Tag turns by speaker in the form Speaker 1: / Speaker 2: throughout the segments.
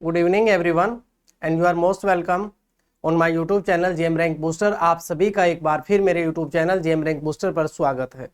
Speaker 1: Good evening everyone and you are most welcome on my YouTube channel JM rank booster. आप सभी का एक बार फिर मेरे YouTube channel JM rank booster पर स्वागत है।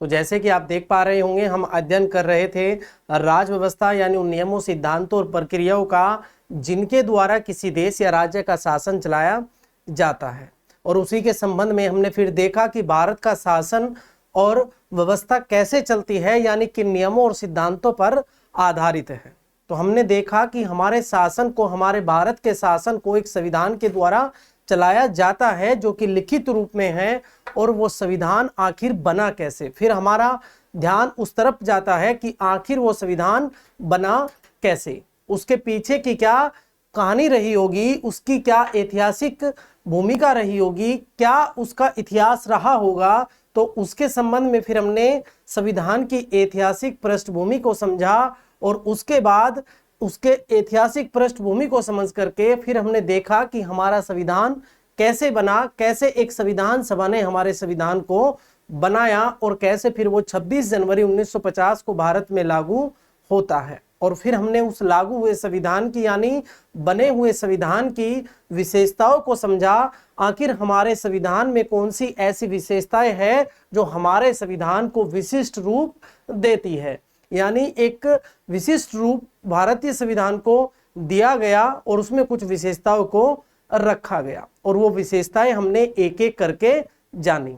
Speaker 1: तो जैसे कि आप देख पा रहे होंगे, हम अध्ययन कर रहे थे राज व्यवस्था यानी उन नियमों, सिद्धांतों और प्रक्रियाओं का जिनके द्वारा किसी देश या राज्य का शासन चलाया जाता है। और उसी के संबंध में हमने फिर देखा कि भारत का शासन और व्यवस्था कैसे चलती है, यानी किन नियमों और सिद्धांतों पर आधारित है। तो हमने देखा कि हमारे शासन को, हमारे भारत के शासन को एक संविधान के द्वारा चलाया जाता है जो कि लिखित रूप में है। और वो संविधान आखिर बना कैसे, फिर हमारा ध्यान उस तरफ जाता है कि आखिर वो संविधान बना कैसे, उसके पीछे की क्या कहानी रही होगी, उसकी क्या ऐतिहासिक भूमिका रही होगी, क्या उसका इतिहास रहा होगा। तो उसके संबंध में फिर हमने संविधान की ऐतिहासिक पृष्ठभूमि को समझा और उसके बाद उसके ऐतिहासिक पृष्ठभूमि को समझ करके फिर हमने देखा कि हमारा संविधान कैसे बना, कैसे एक संविधान सभा ने हमारे संविधान को बनाया और कैसे फिर वो 26 जनवरी 1950 को भारत में लागू होता है। और फिर हमने उस लागू हुए संविधान की यानी बने हुए संविधान की विशेषताओं को समझा। आखिर हमारे संविधान में कौन सी ऐसी विशेषताएं हैं जो हमारे संविधान को विशिष्ट रूप देती है, यानी एक विशिष्ट रूप भारतीय संविधान को दिया गया और उसमें कुछ विशेषताओं को रखा गया और वो विशेषताएं हमने एक एक करके जानी।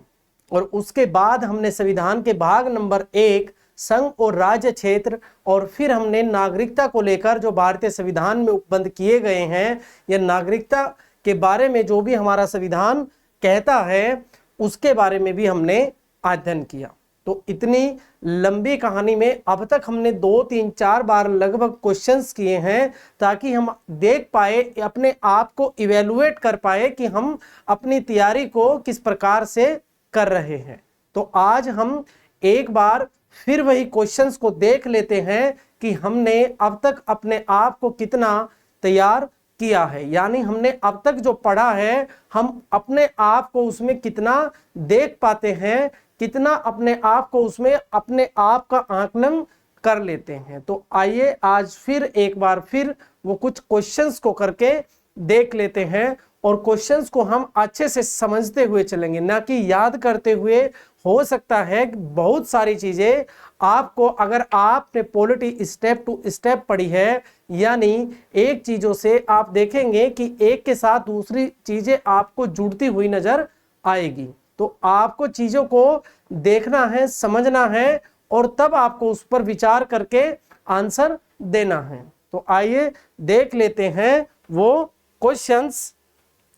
Speaker 1: और उसके बाद हमने संविधान के भाग नंबर 1 संघ और राज्य क्षेत्र और फिर हमने नागरिकता को लेकर जो भारतीय संविधान में उपबंध किए गए हैं या नागरिकता के बारे में जो भी हमारा संविधान कहता है उसके बारे में भी हमने अध्ययन किया। तो इतनी लंबी कहानी में अब तक हमने 2, 3, 4 बार लगभग क्वेश्चंस किए हैं ताकि हम देख पाए, अपने आप को इवेलुएट कर पाए कि हम अपनी तैयारी को किस प्रकार से कर रहे हैं। तो आज हम एक बार फिर वही क्वेश्चंस को देख लेते हैं कि हमने अब तक अपने आप को कितना तैयार किया है, यानी हमने अब तक जो पढ़ा है हम अपने आप को उसमें कितना देख पाते हैं, कितना अपने आप को उसमें अपने आप का आकलन कर लेते हैं। तो आइए आज फिर एक बार फिर वो कुछ क्वेश्चंस को करके देख लेते हैं और क्वेश्चंस को हम अच्छे से समझते हुए चलेंगे, ना कि याद करते हुए। हो सकता है बहुत सारी चीजें आपको, अगर आपने पॉलिटी स्टेप टू स्टेप पढ़ी है, यानी एक चीजों से आप देखेंगे कि एक के साथ दूसरी चीजें आपको जुड़ती हुई नजर आएगी। तो आपको चीजों को देखना है, समझना है और तब आपको उस पर विचार करके आंसर देना है। तो आइए देख लेते हैं वो क्वेश्चंस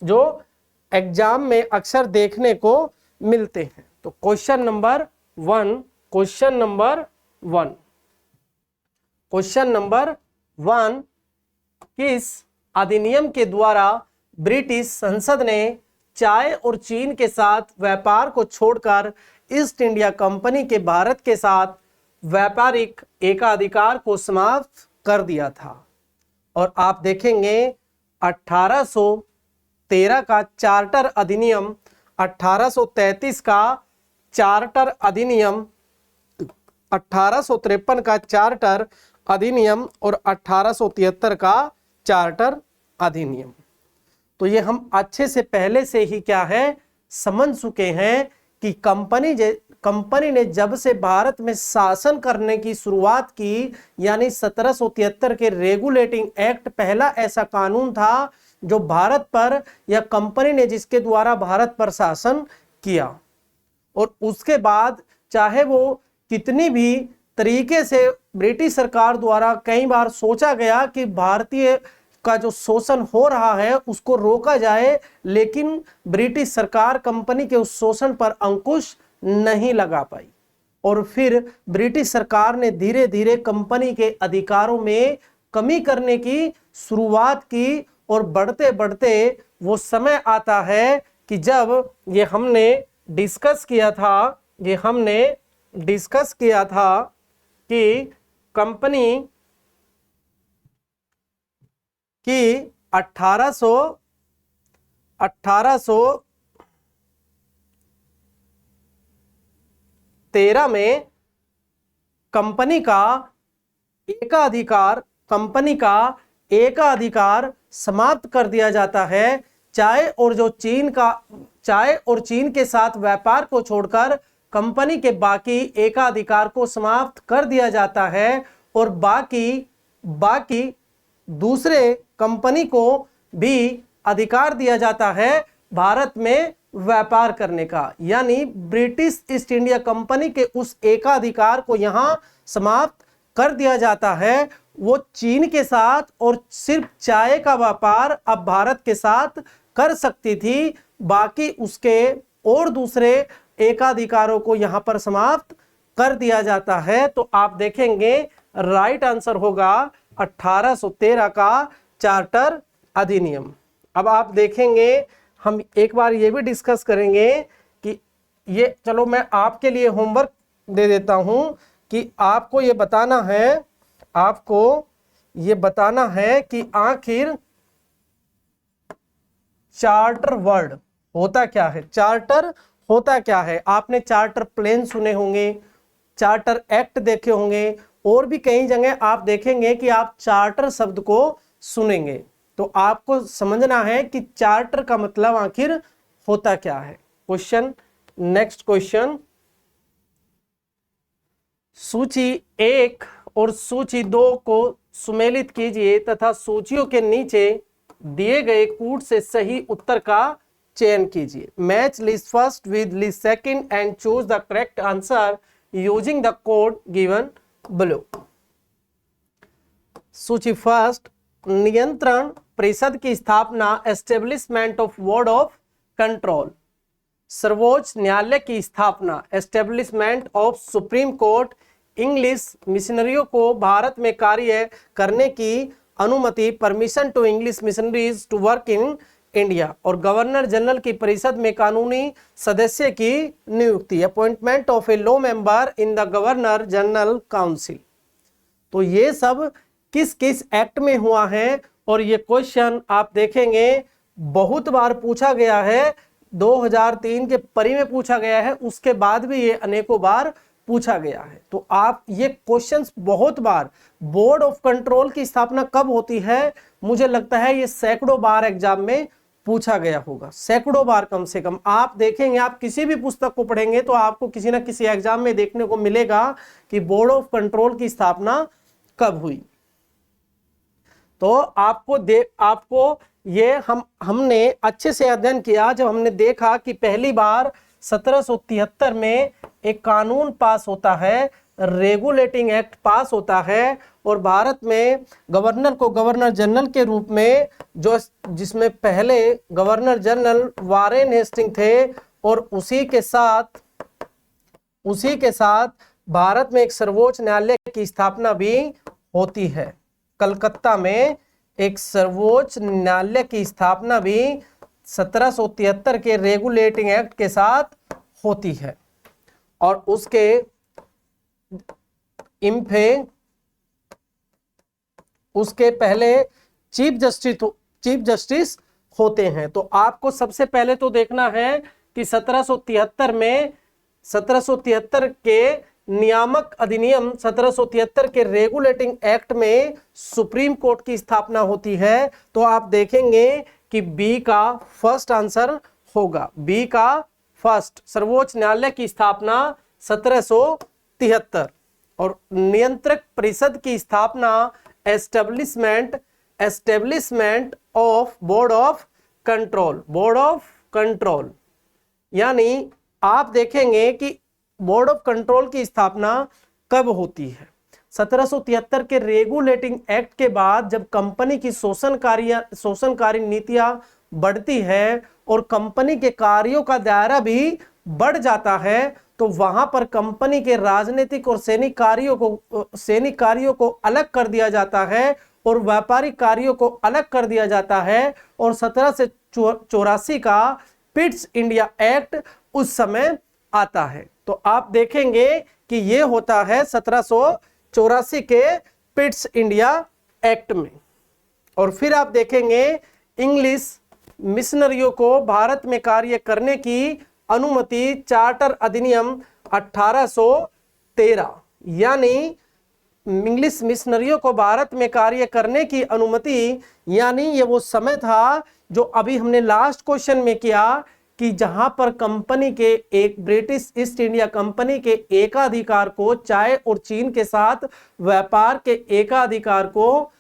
Speaker 1: जो एग्जाम में अक्सर देखने को मिलते हैं। तो क्वेश्चन नंबर 1 किस अधिनियम के द्वारा ब्रिटिश संसद ने चाय और चीन के साथ व्यापार को छोड़कर ईस्ट इंडिया कंपनी के भारत के साथ व्यापारिक एकाधिकार को समाप्त कर दिया था? और आप देखेंगे 1813 का चार्टर अधिनियम, 1833 का चार्टर अधिनियम, 1853 का चार्टर अधिनियम और 1873 का चार्टर अधिनियम। तो ये हम अच्छे से पहले से ही क्या है समझ चुके हैं कि कंपनी ने जब से भारत में शासन करने की शुरुआत की, यानी 1773 के रेगुलेटिंग एक्ट पहला ऐसा कानून था जो भारत पर या कंपनी ने जिसके द्वारा भारत पर शासन किया। और उसके बाद चाहे वो कितनी भी तरीके से ब्रिटिश सरकार द्वारा कई बार सोचा गया कि भारतीय का जो शोषण हो रहा है उसको रोका जाए, लेकिन ब्रिटिश सरकार कंपनी के उस शोषण पर अंकुश नहीं लगा पाई। और फिर ब्रिटिश सरकार ने धीरे धीरे कंपनी के अधिकारों में कमी करने की शुरुआत की और बढ़ते बढ़ते वो समय आता है कि जब ये हमने डिस्कस किया था कि कंपनी की 1813 में कंपनी का एकाधिकार समाप्त कर दिया जाता है। चाय और चीन के साथ व्यापार को छोड़कर कंपनी के बाकी एकाधिकार को समाप्त कर दिया जाता है और बाकी दूसरे कंपनी को भी अधिकार दिया जाता है भारत में व्यापार करने का। यानी ब्रिटिश ईस्ट इंडिया कंपनी के उस एकाधिकार को यहां समाप्त कर दिया जाता है। वो चीन के साथ और सिर्फ चाय का व्यापार अब भारत के साथ कर सकती थी, बाकी उसके और दूसरे एकाधिकारों को यहां पर समाप्त कर दिया जाता है। तो आप देखेंगे राइट आंसर होगा 1813 का चार्टर अधिनियम। अब आप देखेंगे, हम एक बार ये भी डिस्कस करेंगे कि ये, चलो मैं आपके लिए होमवर्क दे देता हूं कि आपको ये बताना है कि आखिर चार्टर वर्ड होता क्या है, चार्टर होता क्या है। आपने चार्टर प्लेन सुने होंगे, चार्टर एक्ट देखे होंगे, और भी कई जगह आप देखेंगे कि आप चार्टर शब्द को सुनेंगे। तो आपको समझना है कि चार्टर का मतलब आखिर होता क्या है। क्वेश्चन, नेक्स्ट क्वेश्चन, सूची 1 और सूची 2 को सुमेलित कीजिए तथा सूचियों के नीचे दिए गए कूट से सही उत्तर का चयन कीजिए। Match list first with list second and choose the correct answer using the code given below. सूची फर्स्ट, नियंत्रण परिषद की स्थापना, establishment of board of control. सर्वोच्च न्यायालय की स्थापना, establishment of supreme court. English मिशनरियों को भारत में कार्य करने की अनुमति, permission to English missionaries to work in India. और गवर्नर जनरल की परिषद में कानूनी सदस्य की नियुक्ति, appointment of a law member in the governor general council. तो ये सब किस किस एक्ट में हुआ है, और ये क्वेश्चन आप देखेंगे बहुत बार पूछा गया है। 2003 के परी में पूछा गया है, उसके बाद भी ये अनेकों बार पूछा गया है। तो आप ये क्वेश्चंस बहुत बार, बोर्ड ऑफ कंट्रोल की स्थापना कब होती है, मुझे लगता है ये सैकड़ों बार एग्जाम में पूछा गया होगा, सैकड़ों बार कम से कम। आप देखेंगे, आप किसी भी पुस्तक को पढ़ेंगे तो आपको किसी ना किसी एग्जाम में देखने को मिलेगा कि बोर्ड ऑफ कंट्रोल की स्थापना कब हुई। तो आपको ये हमने अच्छे से अध्ययन किया जब हमने देखा कि पहली बार 1773 में एक कानून पास होता है, रेगुलेटिंग एक्ट पास होता है, और भारत में गवर्नर को गवर्नर जनरल के रूप में, जिसमें पहले गवर्नर जनरल वारेन हेस्टिंग थे, और उसी के साथ भारत में एक सर्वोच्च न्यायालय की स्थापना भी होती है। कलकत्ता में एक सर्वोच्च न्यायालय की स्थापना भी 1773 के रेगुलेटिंग एक्ट के साथ होती है, और उसके उसके पहले चीफ जस्टिस होते हैं। तो आपको सबसे पहले तो देखना है कि 1773 के नियामक अधिनियम 1773 के रेगुलेटिंग एक्ट में सुप्रीम कोर्ट की स्थापना होती है। तो आप देखेंगे कि बी का फर्स्ट आंसर होगा, बी का फर्स्ट, सर्वोच्च न्यायालय की स्थापना 1773। और नियंत्रक परिषद की स्थापना, establishment of board of control. यानी आप देखेंगे कि बोर्ड ऑफ कंट्रोल की स्थापना कब होती है। 1773 के रेगुलेटिंग एक्ट के बाद जब कंपनी की शोषणकारी नीतियां बढ़ती है और कंपनी के कार्यों का दायरा भी बढ़ जाता है, तो वहां पर कंपनी के राजनीतिक और सैनिक कार्यों को अलग कर दिया जाता है और व्यापारिक कार्यों को अलग कर दिया जाता है। और 1784 का पिट्स इंडिया एक्ट उस समय आता है। तो आप देखेंगे कि ये होता है 1784 के पिट्स इंडिया एक्ट में। और फिर आप देखेंगे इंग्लिश मिशनरियों को भारत में कार्य करने की अनुमति, चार्टर अधिनियम 1813। यानी इंग्लिश मिशनरियों को भारत में कार्य करने की अनुमति, यानी ये वो समय था जो अभी हमने लास्ट क्वेश्चन में किया कि जहां पर कंपनी के एक ब्रिटिश ईस्ट इंडिया कंपनी के एकाधिकार को, चाय और चीन के साथ व्यापार के एकाधिकार को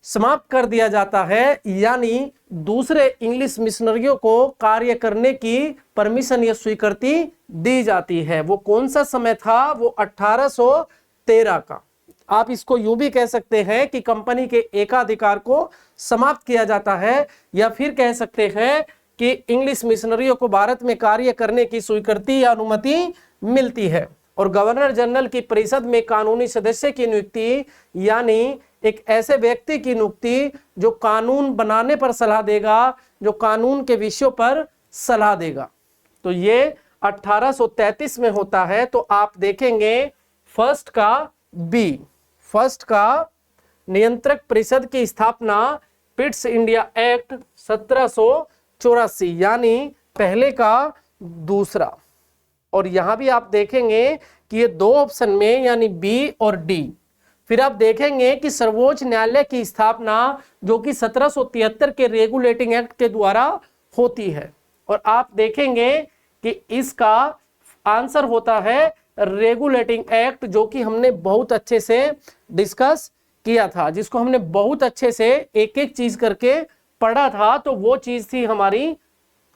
Speaker 1: समाप्त कर दिया जाता है, यानी दूसरे इंग्लिश मिशनरियों को कार्य करने की परमिशन या स्वीकृति दी जाती है। वो कौन सा समय था? वो 1813 का। आप इसको यूं भी कह सकते हैं कि कंपनी के एकाधिकार को समाप्त किया जाता है, या फिर कह सकते हैं कि इंग्लिश मिशनरियों को भारत में कार्य करने की स्वीकृति या अनुमति मिलती है। और गवर्नर जनरल की परिषद में कानूनी सदस्य की नियुक्ति, यानी एक ऐसे व्यक्ति की नियुक्ति जो कानून बनाने पर सलाह देगा, जो कानून के विषयों पर सलाह देगा। तो ये 1833 में होता है। तो आप देखेंगे फर्स्ट का बी, फर्स्ट का नियंत्रक परिषद की स्थापना पिट्स इंडिया एक्ट 1784, यानी पहले का दूसरा। और यहां भी आप देखेंगे कि ये दो ऑप्शन में, यानी बी और डी। फिर आप देखेंगे कि सर्वोच्च न्यायालय की स्थापना जो कि 1773 के रेगुलेटिंग एक्ट के द्वारा होती है। और आप देखेंगे कि इसका आंसर होता है रेगुलेटिंग एक्ट, जो कि हमने बहुत अच्छे से डिस्कस किया था, जिसको हमने बहुत अच्छे से एक एक चीज करके पढ़ा था। तो वो चीज थी हमारी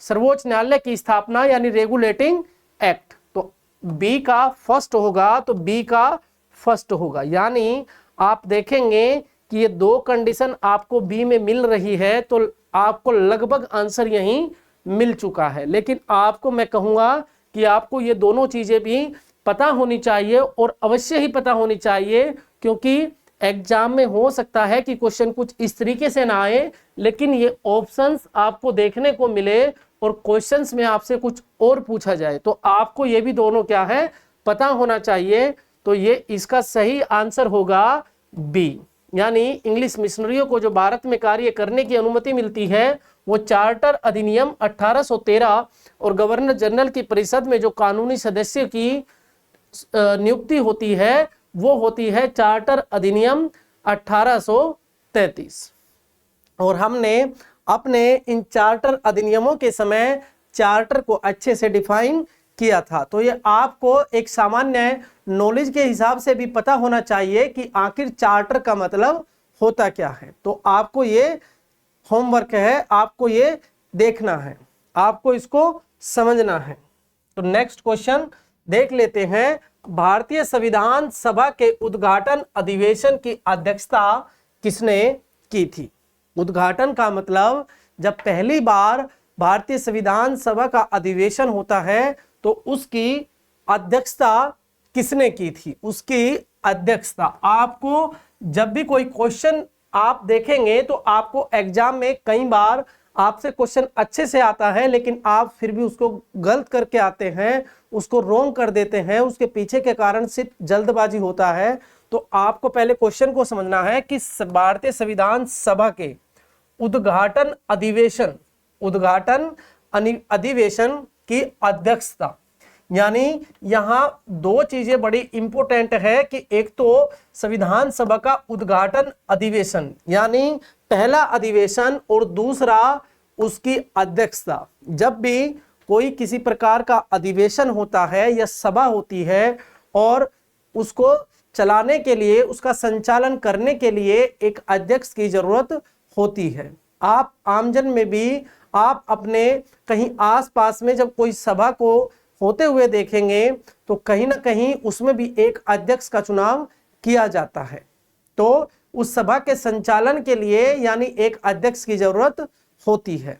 Speaker 1: सर्वोच्च न्यायालय की स्थापना, यानी रेगुलेटिंग एक्ट। तो बी का फर्स्ट होगा, तो बी का फर्स्ट होगा। यानी आप देखेंगे कि ये दो कंडीशन आपको बी में मिल रही है, तो आपको लगभग आंसर यहीं मिल चुका है। लेकिन आपको मैं कहूंगा कि आपको ये दोनों चीजें भी पता होनी चाहिए, और अवश्य ही पता होनी चाहिए, क्योंकि एग्जाम में हो सकता है कि क्वेश्चन कुछ इस तरीके से ना आए, लेकिन ये ऑप्शंस आपको देखने को मिले और क्वेश्चंस में आपसे कुछ और पूछा जाए, तो आपको ये भी दोनों क्या है पता होना चाहिए। तो ये इसका सही आंसर होगा बी, यानी इंग्लिश मिशनरियों को जो भारत में कार्य करने की अनुमति मिलती है वो चार्टर अधिनियम 1813 और गवर्नर जनरल की परिषद में जो कानूनी सदस्य की नियुक्ति होती है वो होती है चार्टर अधिनियम 1833। और हमने अपने इन चार्टर अधिनियमों के समय चार्टर को अच्छे से डिफाइन किया था। तो ये आपको एक सामान्य नॉलेज के हिसाब से भी पता होना चाहिए कि आखिर चार्टर का मतलब होता क्या है। तो आपको ये होमवर्क है, आपको ये देखना है, आपको इसको समझना है। तो नेक्स्ट क्वेश्चन देख लेते हैं। भारतीय संविधान सभा के उद्घाटन अधिवेशन की अध्यक्षता किसने की थी? उद्घाटन का मतलब जब पहली बार भारतीय संविधान सभा का अधिवेशन होता है तो उसकी अध्यक्षता किसने की थी? उसकी अध्यक्षता। आपको जब भी कोई क्वेश्चन आप देखेंगे तो आपको एग्जाम में कई बार आपसे क्वेश्चन अच्छे से आता है, लेकिन आप फिर भी उसको गलत करके आते हैं, उसको रॉन्ग कर देते हैं। उसके पीछे के कारण सिर्फ जल्दबाजी होता है। तो आपको पहले क्वेश्चन को समझना है कि भारतीय संविधान सभा के उद्घाटन अधिवेशन की अध्यक्षता, यानी यहां दो चीजें बड़ी इंपॉर्टेंट है कि एक तो संविधान सभा का उद्घाटन अधिवेशन यानी पहला अधिवेशन, और दूसरा उसकी अध्यक्षता। जब भी कोई किसी प्रकार का अधिवेशन होता है या सभा होती है और उसको चलाने के लिए, उसका संचालन करने के लिए एक अध्यक्ष की जरूरत होती है। आप आमजन में भी आप अपने कहीं आसपास में जब कोई सभा को होते हुए देखेंगे तो कहीं ना कहीं उसमें भी एक अध्यक्ष का चुनाव किया जाता है। तो उस सभा के संचालन के लिए यानी एक अध्यक्ष की जरूरत होती है।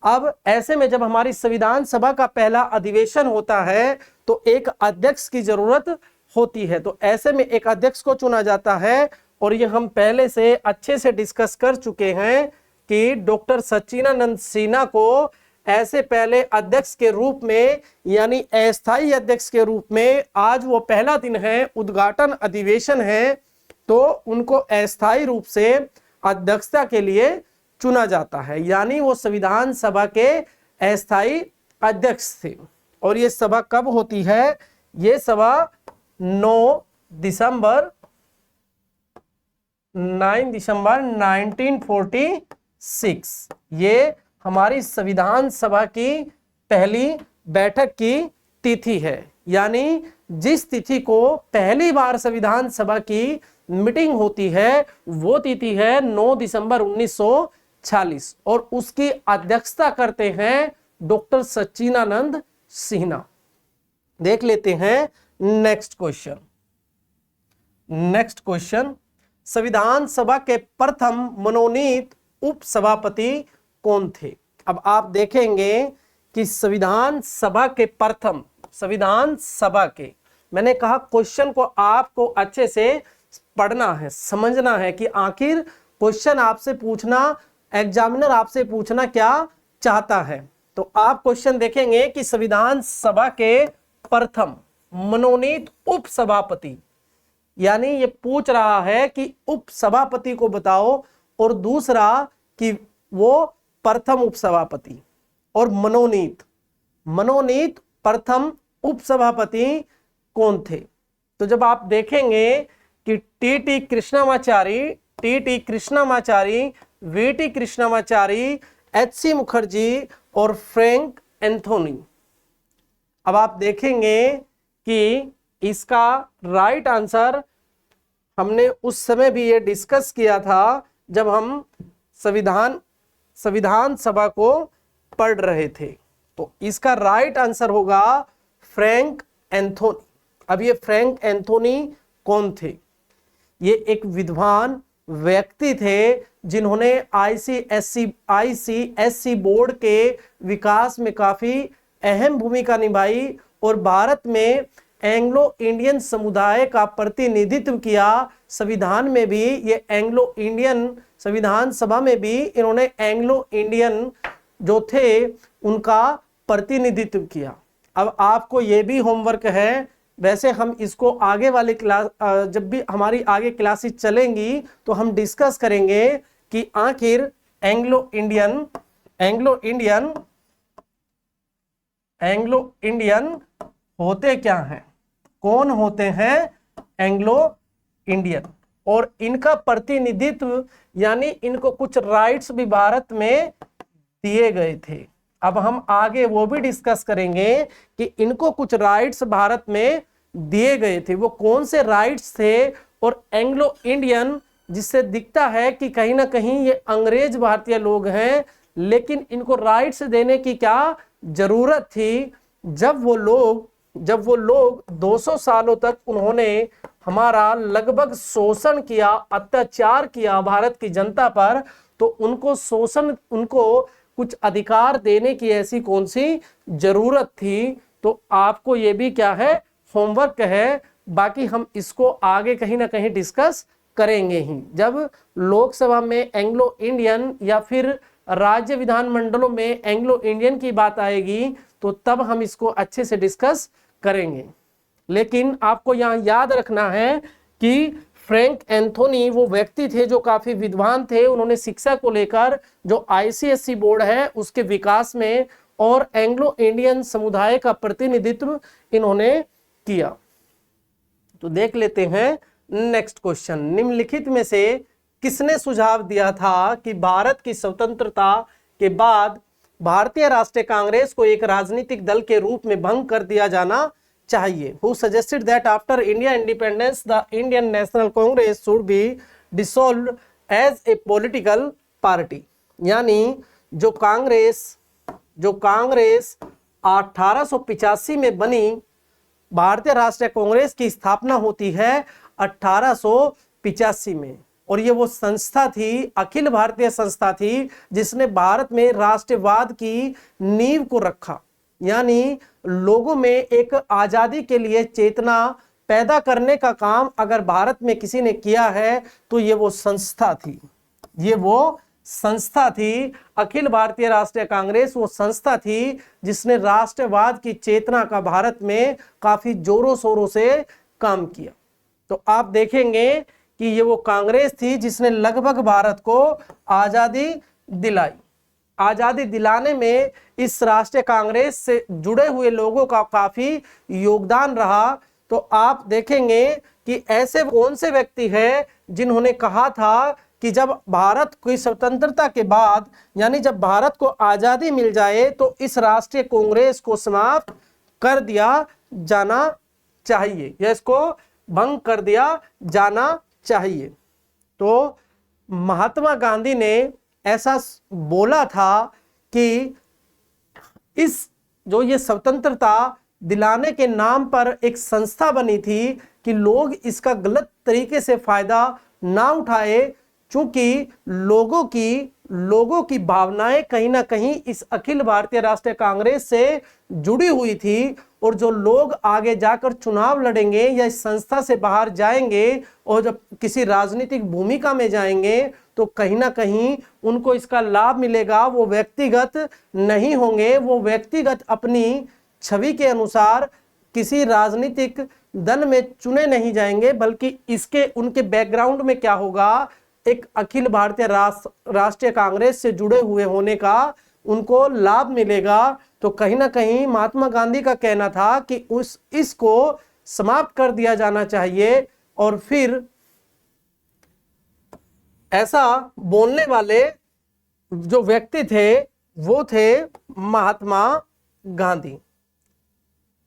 Speaker 1: अब ऐसे में जब हमारी संविधान सभा का पहला अधिवेशन होता है तो एक अध्यक्ष की जरूरत होती है। तो ऐसे में एक अध्यक्ष को चुना जाता है, और ये हम पहले से अच्छे से डिस्कस कर चुके हैं कि डॉक्टर सच्चिदानंद सिन्हा को ऐसे पहले अध्यक्ष के रूप में यानी अस्थायी अध्यक्ष के रूप में, आज वो पहला दिन है, उद्घाटन अधिवेशन है, तो उनको अस्थायी रूप से अध्यक्षता के लिए चुना जाता है, यानी वो संविधान सभा के अस्थायी अध्यक्ष थे। और ये सभा कब होती है? ये सभा 9 दिसंबर 9 दिसंबर 1946 ये हमारी संविधान सभा की पहली बैठक की तिथि है। यानी जिस तिथि को पहली बार संविधान सभा की मीटिंग होती है वो तिथि है 9 दिसंबर 1946 और उसकी अध्यक्षता करते हैं डॉक्टर सच्चिदानंद सिन्हा। देख लेते हैं नेक्स्ट क्वेश्चन। नेक्स्ट क्वेश्चन, संविधान सभा के प्रथम मनोनीत उपसभापति कौन थे? अब आप देखेंगे कि संविधान सभा के प्रथम, संविधान सभा के, मैंने कहा क्वेश्चन को आपको अच्छे से पढ़ना है, समझना है कि आखिर क्वेश्चन आपसे पूछना, एग्जामिनर आपसे पूछना क्या चाहता है। तो आप क्वेश्चन देखेंगे कि संविधान सभा के प्रथम मनोनीत उपसभापति, यानी ये पूछ रहा है कि उपसभापति को बताओ, और दूसरा कि वो प्रथम उपसभापति, और मनोनीत, मनोनीत प्रथम उपसभापति कौन थे? तो जब आप देखेंगे कि टी कृष्णमाचारी, वीटी कृष्णमाचारी, एच.सी. मुखर्जी और फ्रैंक एंथोनी। अब आप देखेंगे कि इसका राइट आंसर हमने उस समय भी ये डिस्कस किया था जब हम संविधान सभा को पढ़ रहे थे। तो इसका राइट आंसर होगा फ्रैंक एंथोनी। अब ये फ्रैंक एंथोनी कौन थे? ये एक विद्वान व्यक्ति थे जिन्होंने आईसीएससी बोर्ड के विकास में काफी अहम भूमिका निभाई और भारत में एंग्लो इंडियन समुदाय का प्रतिनिधित्व किया। संविधान में भी ये एंग्लो इंडियन, संविधान सभा में भी इन्होंने एंग्लो इंडियन जो थे उनका प्रतिनिधित्व किया। अब आपको ये भी होमवर्क है, वैसे हम इसको आगे वाले क्लास, जब भी हमारी आगे क्लासेस चलेंगी तो हम डिस्कस करेंगे कि आखिर एंग्लो इंडियन होते क्या हैं, कौन होते हैं एंग्लो इंडियन, और इनका प्रतिनिधित्व, यानी इनको कुछ राइट्स भी भारत में दिए गए थे। अब हम आगे वो भी डिस्कस करेंगे कि इनको कुछ राइट्स भारत में दिए गए थे, वो कौन से राइट्स थे। और एंग्लो इंडियन जिससे दिखता है कि कहीं ना कहीं ये अंग्रेज भारतीय लोग हैं, लेकिन इनको राइट्स देने की क्या जरूरत थी? जब वो लोग 200 सालों तक उन्होंने हमारा लगभग शोषण किया, अत्याचार किया भारत की जनता पर, तो उनको कुछ अधिकार देने की ऐसी कौन सी जरूरत थी? तो आपको ये भी क्या है, होमवर्क है। बाकी हम इसको आगे कहीं ना कहीं डिस्कस करेंगे ही, जब लोकसभा में एंग्लो इंडियन या फिर राज्य विधानमंडलों में एंग्लो इंडियन की बात आएगी तो तब हम इसको अच्छे से डिस्कस करेंगे। लेकिन आपको यहाँ याद रखना है कि फ्रैंक एंथोनी वो व्यक्ति थे जो काफी विद्वान थे। उन्होंने शिक्षा को लेकर जो आईसीएससी बोर्ड है उसके विकास में और एंग्लो इंडियन समुदाय का प्रतिनिधित्व इन्होंने किया। तो देख लेते हैं नेक्स्ट क्वेश्चन। निम्नलिखित में से किसने सुझाव दिया था कि भारत की स्वतंत्रता के बाद भारतीय राष्ट्रीय कांग्रेस को एक राजनीतिक दल के रूप में भंग कर दिया जाना चाहिए? Who suggested that after India independence the Indian National Congress should be dissolved as a political party? यानी जो कांग्रेस 1885 में बनी, भारतीय राष्ट्रीय कांग्रेस की स्थापना होती है 1885 में, और ये वो संस्था थी, अखिल भारतीय संस्था थी जिसने भारत में राष्ट्रवाद की नींव को रखा। यानी लोगों में एक आजादी के लिए चेतना पैदा करने का काम अगर भारत में किसी ने किया है तो ये वो संस्था थी, अखिल भारतीय राष्ट्रीय कांग्रेस वो संस्था थी जिसने राष्ट्रवाद की चेतना का भारत में काफी जोरों शोरों से काम किया। तो आप देखेंगे कि ये वो कांग्रेस थी जिसने लगभग भारत को आजादी दिलाई। आजादी दिलाने में इस राष्ट्रीय कांग्रेस से जुड़े हुए लोगों का काफी योगदान रहा। तो आप देखेंगे कि ऐसे कौन से व्यक्ति हैं जिन्होंने कहा था कि जब भारत की स्वतंत्रता के बाद, यानी जब भारत को आजादी मिल जाए, तो इस राष्ट्रीय कांग्रेस को समाप्त कर दिया जाना चाहिए या इसको भंग कर दिया जाना चाहिए। तो महात्मा गांधी ने ऐसा बोला था कि इस जो ये स्वतंत्रता दिलाने के नाम पर एक संस्था बनी थी कि लोग इसका गलत तरीके से फायदा ना उठाए, चूंकि लोगों की भावनाएं कहीं ना कहीं इस अखिल भारतीय राष्ट्रीय कांग्रेस से जुड़ी हुई थी, और जो लोग आगे जाकर चुनाव लड़ेंगे या इस संस्था से बाहर जाएंगे और जब किसी राजनीतिक भूमिका में जाएंगे तो कहीं ना कहीं उनको इसका लाभ मिलेगा। वो व्यक्तिगत नहीं होंगे, वो व्यक्तिगत अपनी छवि के अनुसार किसी राजनीतिक दल में चुने नहीं जाएंगे, बल्कि इसके उनके बैकग्राउंड में क्या होगा, एक अखिल भारतीय राष्ट्रीय कांग्रेस से जुड़े हुए होने का उनको लाभ मिलेगा। तो कहीं ना कहीं महात्मा गांधी का कहना था कि इसको समाप्त कर दिया जाना चाहिए। और फिर ऐसा बोलने वाले जो व्यक्ति थे वो थे महात्मा गांधी,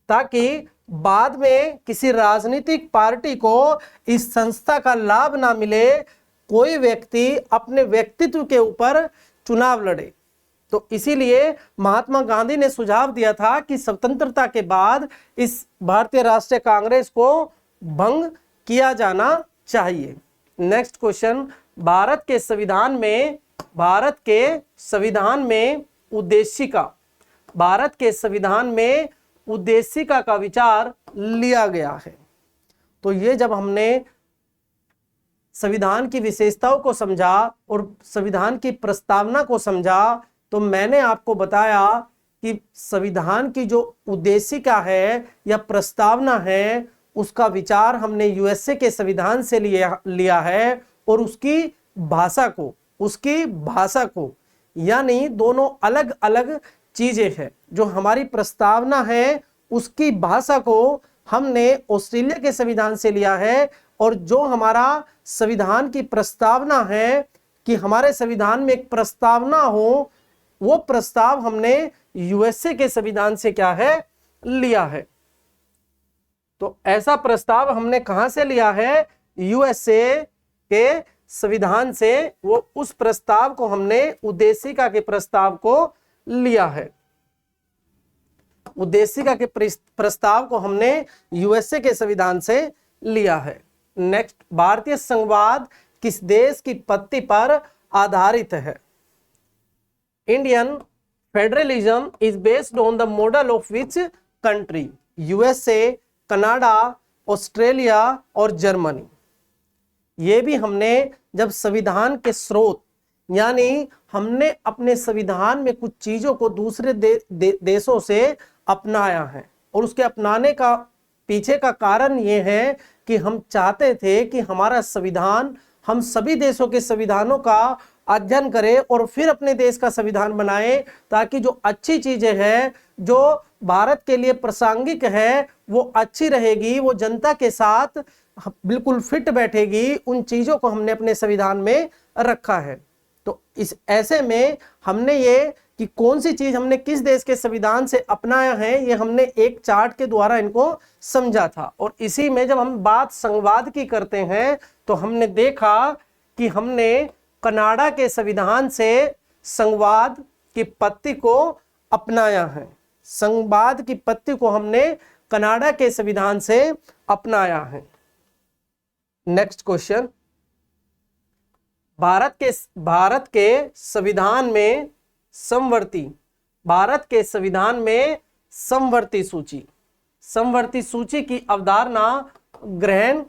Speaker 1: ताकि बाद में किसी राजनीतिक पार्टी को इस संस्था का लाभ ना मिले, कोई व्यक्ति अपने व्यक्तित्व के ऊपर चुनाव लड़े। तो इसीलिए महात्मा गांधी ने सुझाव दिया था कि स्वतंत्रता के बाद इस भारतीय राष्ट्रीय कांग्रेस को भंग किया जाना चाहिए। नेक्स्ट क्वेश्चन, भारत के संविधान में उद्देशिका का विचार लिया गया है। तो ये जब हमने संविधान की विशेषताओं को समझा और संविधान की प्रस्तावना को समझा, तो मैंने आपको बताया कि संविधान की जो उद्देशिका है या प्रस्तावना है उसका विचार हमने यूएसए के संविधान से लिया है, और उसकी भाषा को यानी दोनों अलग अलग चीजें हैं। जो हमारी प्रस्तावना है उसकी भाषा को हमने ऑस्ट्रेलिया के संविधान से लिया है, और जो हमारा संविधान की प्रस्तावना है कि हमारे संविधान में एक प्रस्तावना हो, वो प्रस्ताव हमने यूएसए के संविधान से क्या है, लिया है। तो ऐसा प्रस्ताव हमने कहां से लिया है, यूएसए के संविधान से। वो उस प्रस्ताव को हमने उद्देशिका के प्रस्ताव को लिया है। उद्देशिका के प्रस्ताव को हमने यूएसए के संविधान से लिया है। नेक्स्ट, भारतीय संघवाद किस देश की पत्ती पर आधारित है? Indian federalism is based on the model of which country? USA, Canada, Australia और जर्मनी। ये भी हमने जब संविधान के स्रोत यानी हमने अपने संविधान में कुछ चीजों को दूसरे देशों से अपनाया है, और उसके अपनाने का पीछे का कारण ये है कि हम चाहते थे कि हमारा संविधान, हम सभी देशों के संविधानों का अध्ययन करें और फिर अपने देश का संविधान बनाएं, ताकि जो अच्छी चीजें हैं, जो भारत के लिए प्रासंगिक है, वो अच्छी रहेगी, वो जनता के साथ बिल्कुल फिट बैठेगी। उन चीजों को हमने अपने संविधान में रखा है। तो इस ऐसे में हमने ये कि कौन सी चीज हमने किस देश के संविधान से अपनाया है, ये हमने एक चार्ट के द्वारा इनको समझा था। और इसी में जब हम बात संघवाद की करते हैं तो हमने देखा कि हमने कनाडा के संविधान से संघवाद की पत्ती को अपनाया है। संघवाद की पत्ती को हमने कनाडा के संविधान से अपनाया है। नेक्स्ट क्वेश्चन, भारत के संविधान में समवर्ती सूची की अवधारणा ग्रहण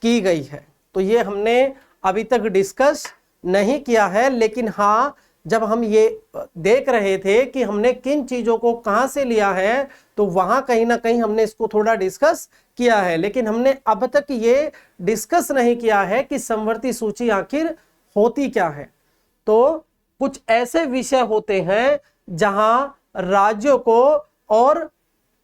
Speaker 1: की गई है। तो ये हमने अभी तक डिस्कस नहीं किया है, लेकिन हाँ, जब हम ये देख रहे थे कि हमने किन चीजों को कहां से लिया है, तो वहां कहीं ना कहीं हमने इसको थोड़ा डिस्कस किया है, लेकिन हमने अब तक ये डिस्कस नहीं किया है कि समवर्ती सूची आखिर होती क्या है। तो कुछ ऐसे विषय होते हैं जहां राज्यों को और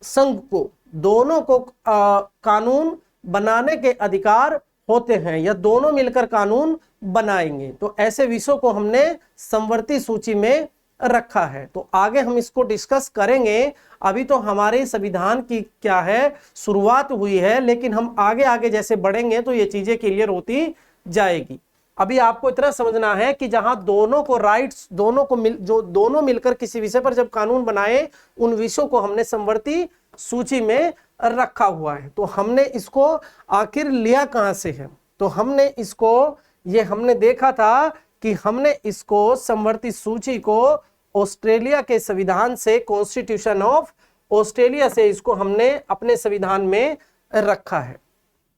Speaker 1: संघ को दोनों को कानून बनाने के अधिकार होते हैं या दोनों मिलकर कानून बनाएंगे। तो ऐसे विषयों को हमने समवर्ती सूची में रखा है। तो आगे हम इसको डिस्कस करेंगे। अभी तो हमारे संविधान की क्या है, शुरुआत हुई है, लेकिन हम आगे आगे जैसे बढ़ेंगे तो ये चीजें क्लियर होती जाएगी। अभी आपको इतना समझना है कि जहां दोनों को राइट्स, दोनों मिलकर किसी विषय पर जब कानून बनाए, उन विषयों को हमने समवर्ती सूची में रखा हुआ है। तो हमने इसको आखिर लिया कहां से है, तो हमने इसको, ये हमने देखा था कि हमने इसको समवर्ती सूची को ऑस्ट्रेलिया के संविधान से, कॉन्स्टिट्यूशन ऑफ ऑस्ट्रेलिया से इसको हमने अपने संविधान में रखा है।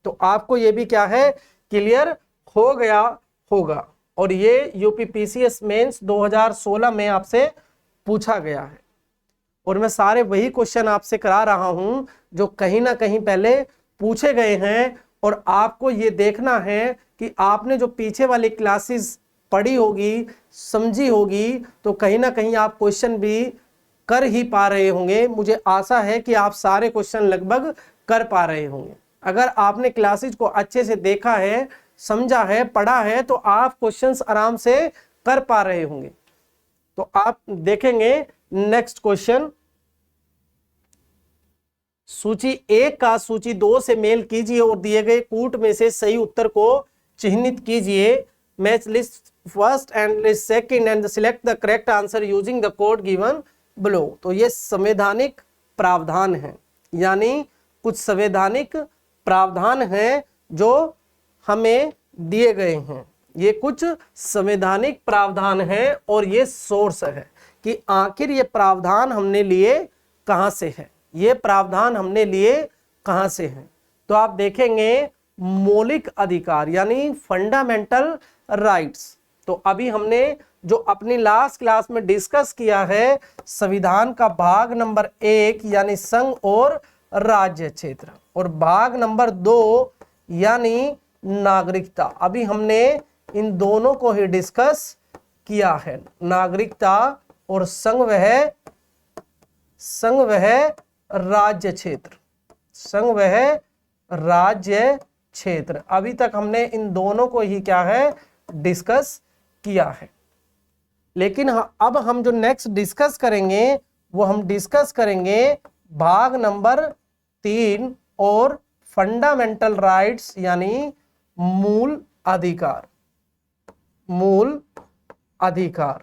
Speaker 1: तो आपको ये भी क्या है, क्लियर हो गया होगा। और ये यूपीपीसीएस मेंस 2016 में आपसे पूछा गया है और मैं सारे वही क्वेश्चन आपसे करा रहा हूं जो कहीं ना कहीं पहले पूछे गए हैं। और आपको ये देखना है कि आपने जो पीछे वाली क्लासेस पढ़ी होगी, समझी होगी, तो कहीं ना कहीं आप क्वेश्चन भी कर ही पा रहे होंगे। मुझे आशा है कि आप सारे क्वेश्चन लगभग कर पा रहे होंगे। अगर आपने क्लासेस को अच्छे से देखा है, समझा है, पढ़ा है, तो आप क्वेश्चंस आराम से कर पा रहे होंगे। तो आप देखेंगे नेक्स्ट क्वेश्चन, सूची 1 का सूची 2 से मेल कीजिए और दिए गए कूट में से सही उत्तर को चिह्नित कीजिए। Match list first and list second and select the correct answer using the code given below. तो ये संवैधानिक प्रावधान है, यानी कुछ संवैधानिक प्रावधान हैं जो हमें दिए गए हैं। ये कुछ संवैधानिक प्रावधान हैं और ये सोर्स है कि आखिर ये प्रावधान हमने लिए कहां से है, ये प्रावधान हमने लिए कहां से हैं। तो आप देखेंगे मौलिक अधिकार यानी फंडामेंटल राइट्स। तो अभी हमने जो अपनी लास्ट क्लास में डिस्कस किया है, संविधान का भाग नंबर 1 यानी संघ और राज्य क्षेत्र, और भाग नंबर 2 यानी नागरिकता। अभी हमने इन दोनों को ही डिस्कस किया है, नागरिकता और संघ वह राज्य क्षेत्र, संघ वह राज्य क्षेत्र। अभी तक हमने इन दोनों को ही क्या है, डिस्कस किया है। लेकिन अब हम जो नेक्स्ट डिस्कस करेंगे वो हम डिस्कस करेंगे भाग नंबर 3 और फंडामेंटल राइट्स यानी मूल अधिकार। मूल अधिकार,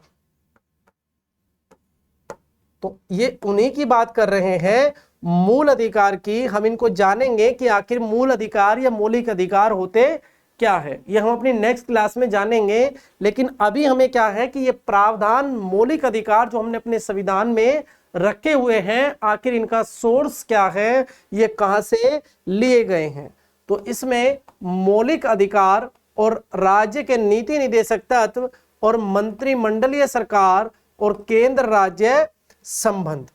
Speaker 1: तो ये उन्हीं की बात कर रहे हैं, मूल अधिकार की। हम इनको जानेंगे कि आखिर मूल अधिकार या मौलिक अधिकार होते क्या है, ये हम अपनी नेक्स्ट क्लास में जानेंगे। लेकिन अभी हमें क्या है कि ये प्रावधान, मौलिक अधिकार जो हमने अपने संविधान में रखे हुए हैं, आखिर इनका सोर्स क्या है, ये कहां से लिए गए हैं। तो इसमें मौलिक अधिकार और राज्य के नीति निदेशक तत्व और मंत्रिमंडलीय सरकार और केंद्र राज्य संबंध।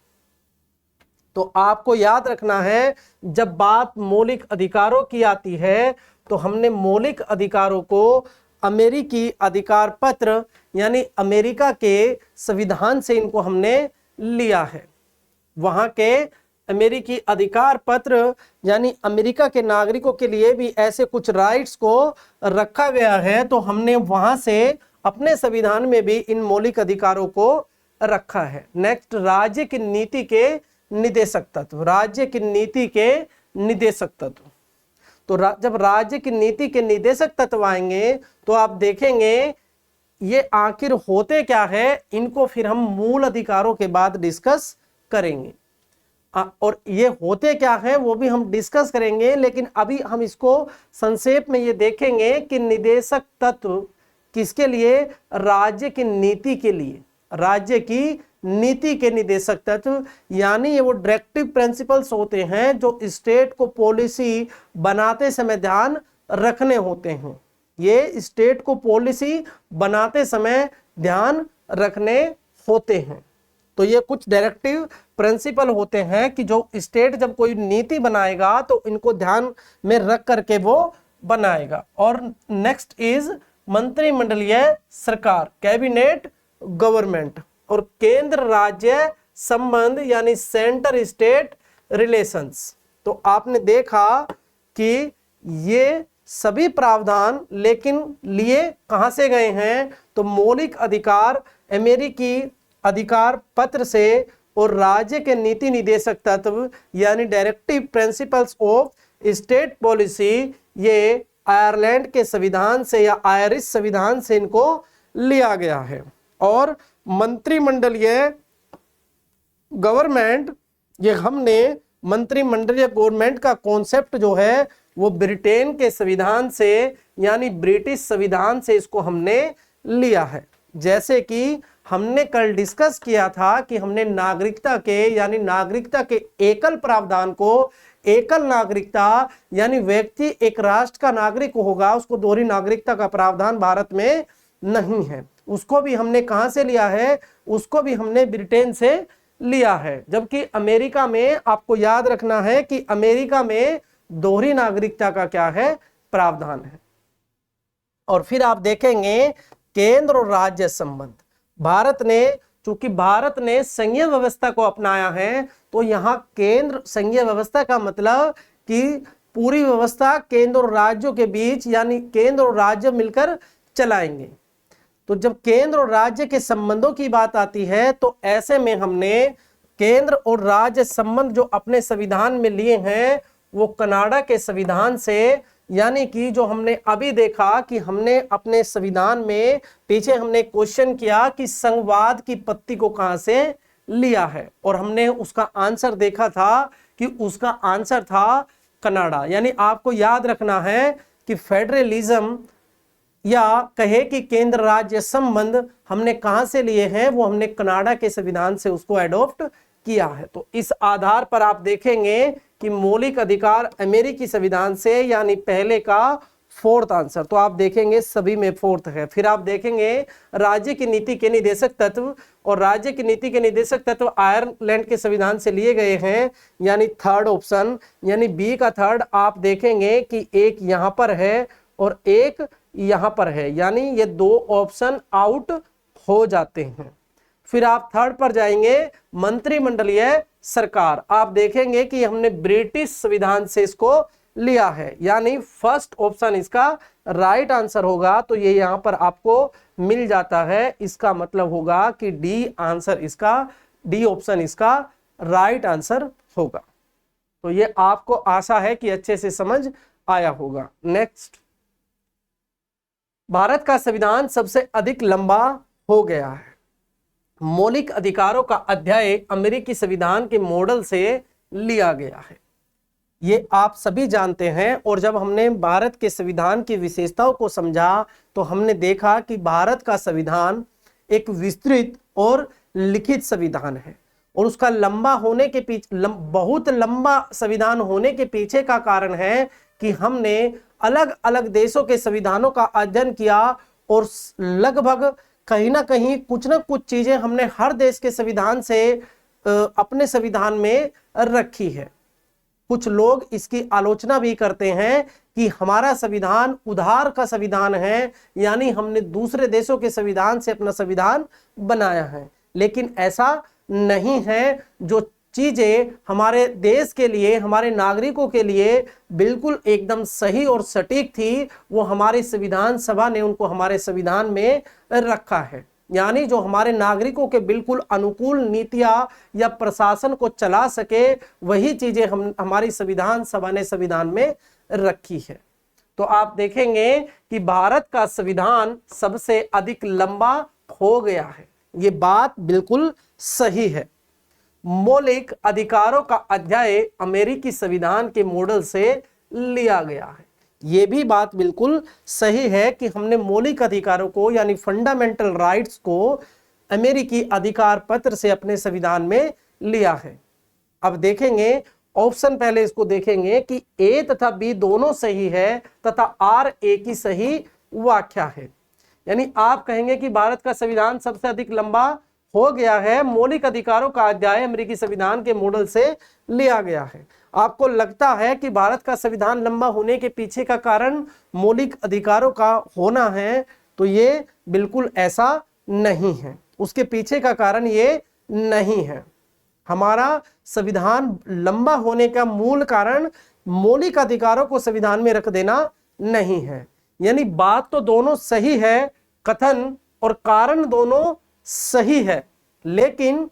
Speaker 1: तो आपको याद रखना है, जब बात मौलिक अधिकारों की आती है तो हमने मौलिक अधिकारों को अमेरिकी अधिकार पत्र यानी अमेरिका के संविधान से इनको हमने लिया है। वहां के अमेरिकी अधिकार पत्र यानी अमेरिका के नागरिकों के लिए भी ऐसे कुछ राइट्स को रखा गया है, तो हमने वहां से अपने संविधान में भी इन मौलिक अधिकारों को रखा है। नेक्स्ट, राज्य की नीति के निदेशक तत्व, राज्य की नीति के निदेशक तत्व। तो जब राज्य की नीति के निदेशक तत्व आएंगे तो आप देखेंगे ये आखिर होते क्या है, इनको फिर हम मूल अधिकारों के बाद डिस्कस करेंगे। और ये होते क्या है वो भी हम डिस्कस करेंगे, लेकिन अभी हम इसको संक्षेप में ये देखेंगे कि निदेशक तत्व किसके लिए, राज्य की नीति के लिए, राज्य की नीति के निदेशक तत्व, यानी ये वो डायरेक्टिव प्रिंसिपल्स होते हैं जो स्टेट को पॉलिसी बनाते समय ध्यान रखने होते हैं। ये स्टेट को पॉलिसी बनाते समय ध्यान रखने होते हैं। तो ये कुछ डायरेक्टिव प्रिंसिपल होते हैं कि जो स्टेट जब कोई नीति बनाएगा तो इनको ध्यान में रख करके वो बनाएगा। और नेक्स्ट इज मंत्रिमंडलीय सरकार, कैबिनेट गवर्नमेंट, और केंद्र राज्य संबंध यानी सेंटर स्टेट रिलेशंस। तो आपने देखा कि ये सभी प्रावधान लेकिन लिए कहां से गए हैं, तो मौलिक अधिकार अमेरिकी अधिकार पत्र से और राज्य के नीति निदेशक तत्व यानी directive principles of state policy, ये आयरलैंड के संविधान से या आयरिश संविधान से इनको लिया गया है। और मंत्रिमंडलीय गवर्नमेंट, ये हमने मंत्रिमंडलीय गवर्नमेंट का कॉन्सेप्ट जो है वो ब्रिटेन के संविधान से यानी ब्रिटिश संविधान से इसको हमने लिया है। जैसे कि हमने कल डिस्कस किया था कि हमने नागरिकता के यानी नागरिकता के एकल प्रावधान को, एकल नागरिकता यानी व्यक्ति एक राष्ट्र का नागरिक होगा, उसको दोहरी नागरिकता का प्रावधान भारत में नहीं है, उसको भी हमने कहां से लिया है, उसको भी हमने ब्रिटेन से लिया है। जबकि अमेरिका में आपको याद रखना है कि अमेरिका में दोहरी नागरिकता का क्या है, प्रावधान है। और फिर आप देखेंगे केंद्र और राज्य संबंध। चूंकि भारत ने संघीय व्यवस्था को अपनाया है, तो यहाँ केंद्र संघीय व्यवस्था का मतलब कि पूरी व्यवस्था केंद्र और राज्यों के बीच यानी केंद्र और राज्य मिलकर चलाएंगे। तो जब केंद्र और राज्य के संबंधों की बात आती है, तो ऐसे में हमने केंद्र और राज्य संबंध जो अपने संविधान में लिए हैं वो कनाडा के संविधान से, यानी कि जो हमने अभी देखा कि हमने अपने संविधान में पीछे हमने क्वेश्चन किया कि संघवाद की पत्ती को कहां से लिया है, और हमने उसका आंसर देखा था कि उसका आंसर था कनाडा। यानी आपको याद रखना है कि फेडरलिज्म या कहे कि केंद्र राज्य संबंध हमने कहां से लिए हैं, वो हमने कनाडा के संविधान से उसको एडॉप्ट किया है। तो इस आधार पर आप देखेंगे कि मौलिक अधिकार अमेरिकी संविधान से, यानी पहले का फोर्थ आंसर, तो आप देखेंगे सभी में फोर्थ है। फिर आप देखेंगे राज्य की नीति के निदेशक तत्व, और राज्य की नीति के निदेशक तत्व आयरलैंड के संविधान से लिए गए हैं, यानी थर्ड ऑप्शन, यानी बी का थर्ड। आप देखेंगे कि एक यहां पर है और एक यहां पर है, यानी ये दो ऑप्शन आउट हो जाते हैं। फिर आप थर्ड पर जाएंगे मंत्रिमंडलीय सरकार। आप देखेंगे कि हमने ब्रिटिश संविधान से इसको लिया है, यानी फर्स्ट ऑप्शन इसका राइट आंसर होगा। तो ये यहां पर आपको मिल जाता है, इसका मतलब होगा कि डी आंसर इसका, डी ऑप्शन इसका राइट आंसर होगा। तो ये आपको आशा है कि अच्छे से समझ आया होगा। नेक्स्ट, भारत का संविधान सबसे अधिक लंबा हो गया है। मौलिक अधिकारों का अध्याय अमेरिकी संविधान के मॉडल से लिया गया है, ये आप सभी जानते हैं। और जब हमने भारत के संविधान की विशेषताओं को समझा, तो हमने देखा कि भारत का संविधान एक विस्तृत और लिखित संविधान है, और उसका लंबा होने के पीछे, बहुत लंबा संविधान होने के पीछे का कारण है कि हमने अलग अलग देशों के संविधानों का अध्ययन किया, और लगभग कहीं ना कहीं कुछ ना कुछ चीजें हमने हर देश के संविधान से अपने संविधान में रखी है। कुछ लोग इसकी आलोचना भी करते हैं कि हमारा संविधान उधार का संविधान है, यानी हमने दूसरे देशों के संविधान से अपना संविधान बनाया है, लेकिन ऐसा नहीं है। जो चीजें हमारे देश के लिए, हमारे नागरिकों के लिए बिल्कुल एकदम सही और सटीक थी, वो हमारी संविधान सभा ने उनको हमारे संविधान में रखा है। यानी जो हमारे नागरिकों के बिल्कुल अनुकूल नीतियां या प्रशासन को चला सके, वही चीजें हमारी संविधान सभा ने संविधान में रखी है। तो आप देखेंगे कि भारत का संविधान सबसे अधिक लंबा हो गया है, ये बात बिल्कुल सही है। मौलिक अधिकारों का अध्याय अमेरिकी संविधान के मॉडल से लिया गया है, ये भी बात बिल्कुल सही है कि हमने मौलिक अधिकारों को यानी फंडामेंटल राइट्स को अमेरिकी अधिकार पत्र से अपने संविधान में लिया है। अब देखेंगे ऑप्शन, पहले इसको देखेंगे कि ए तथा बी दोनों सही है तथा आर ए की सही व्याख्या है। यानी आप कहेंगे कि भारत का संविधान सबसे अधिक लंबा हो गया है, मौलिक अधिकारों का अध्याय अमेरिकी संविधान के मॉडल से लिया गया है। आपको लगता है कि भारत का संविधान लंबा होने के पीछे का कारण मौलिक अधिकारों का होना है, तो ये बिल्कुल ऐसा नहीं है, उसके पीछे का कारण ये नहीं है। हमारा संविधान लंबा होने का मूल कारण मौलिक अधिकारों को संविधान में रख देना नहीं है। यानी बात तो दोनों सही है, कथन और कारण दोनों सही है, लेकिन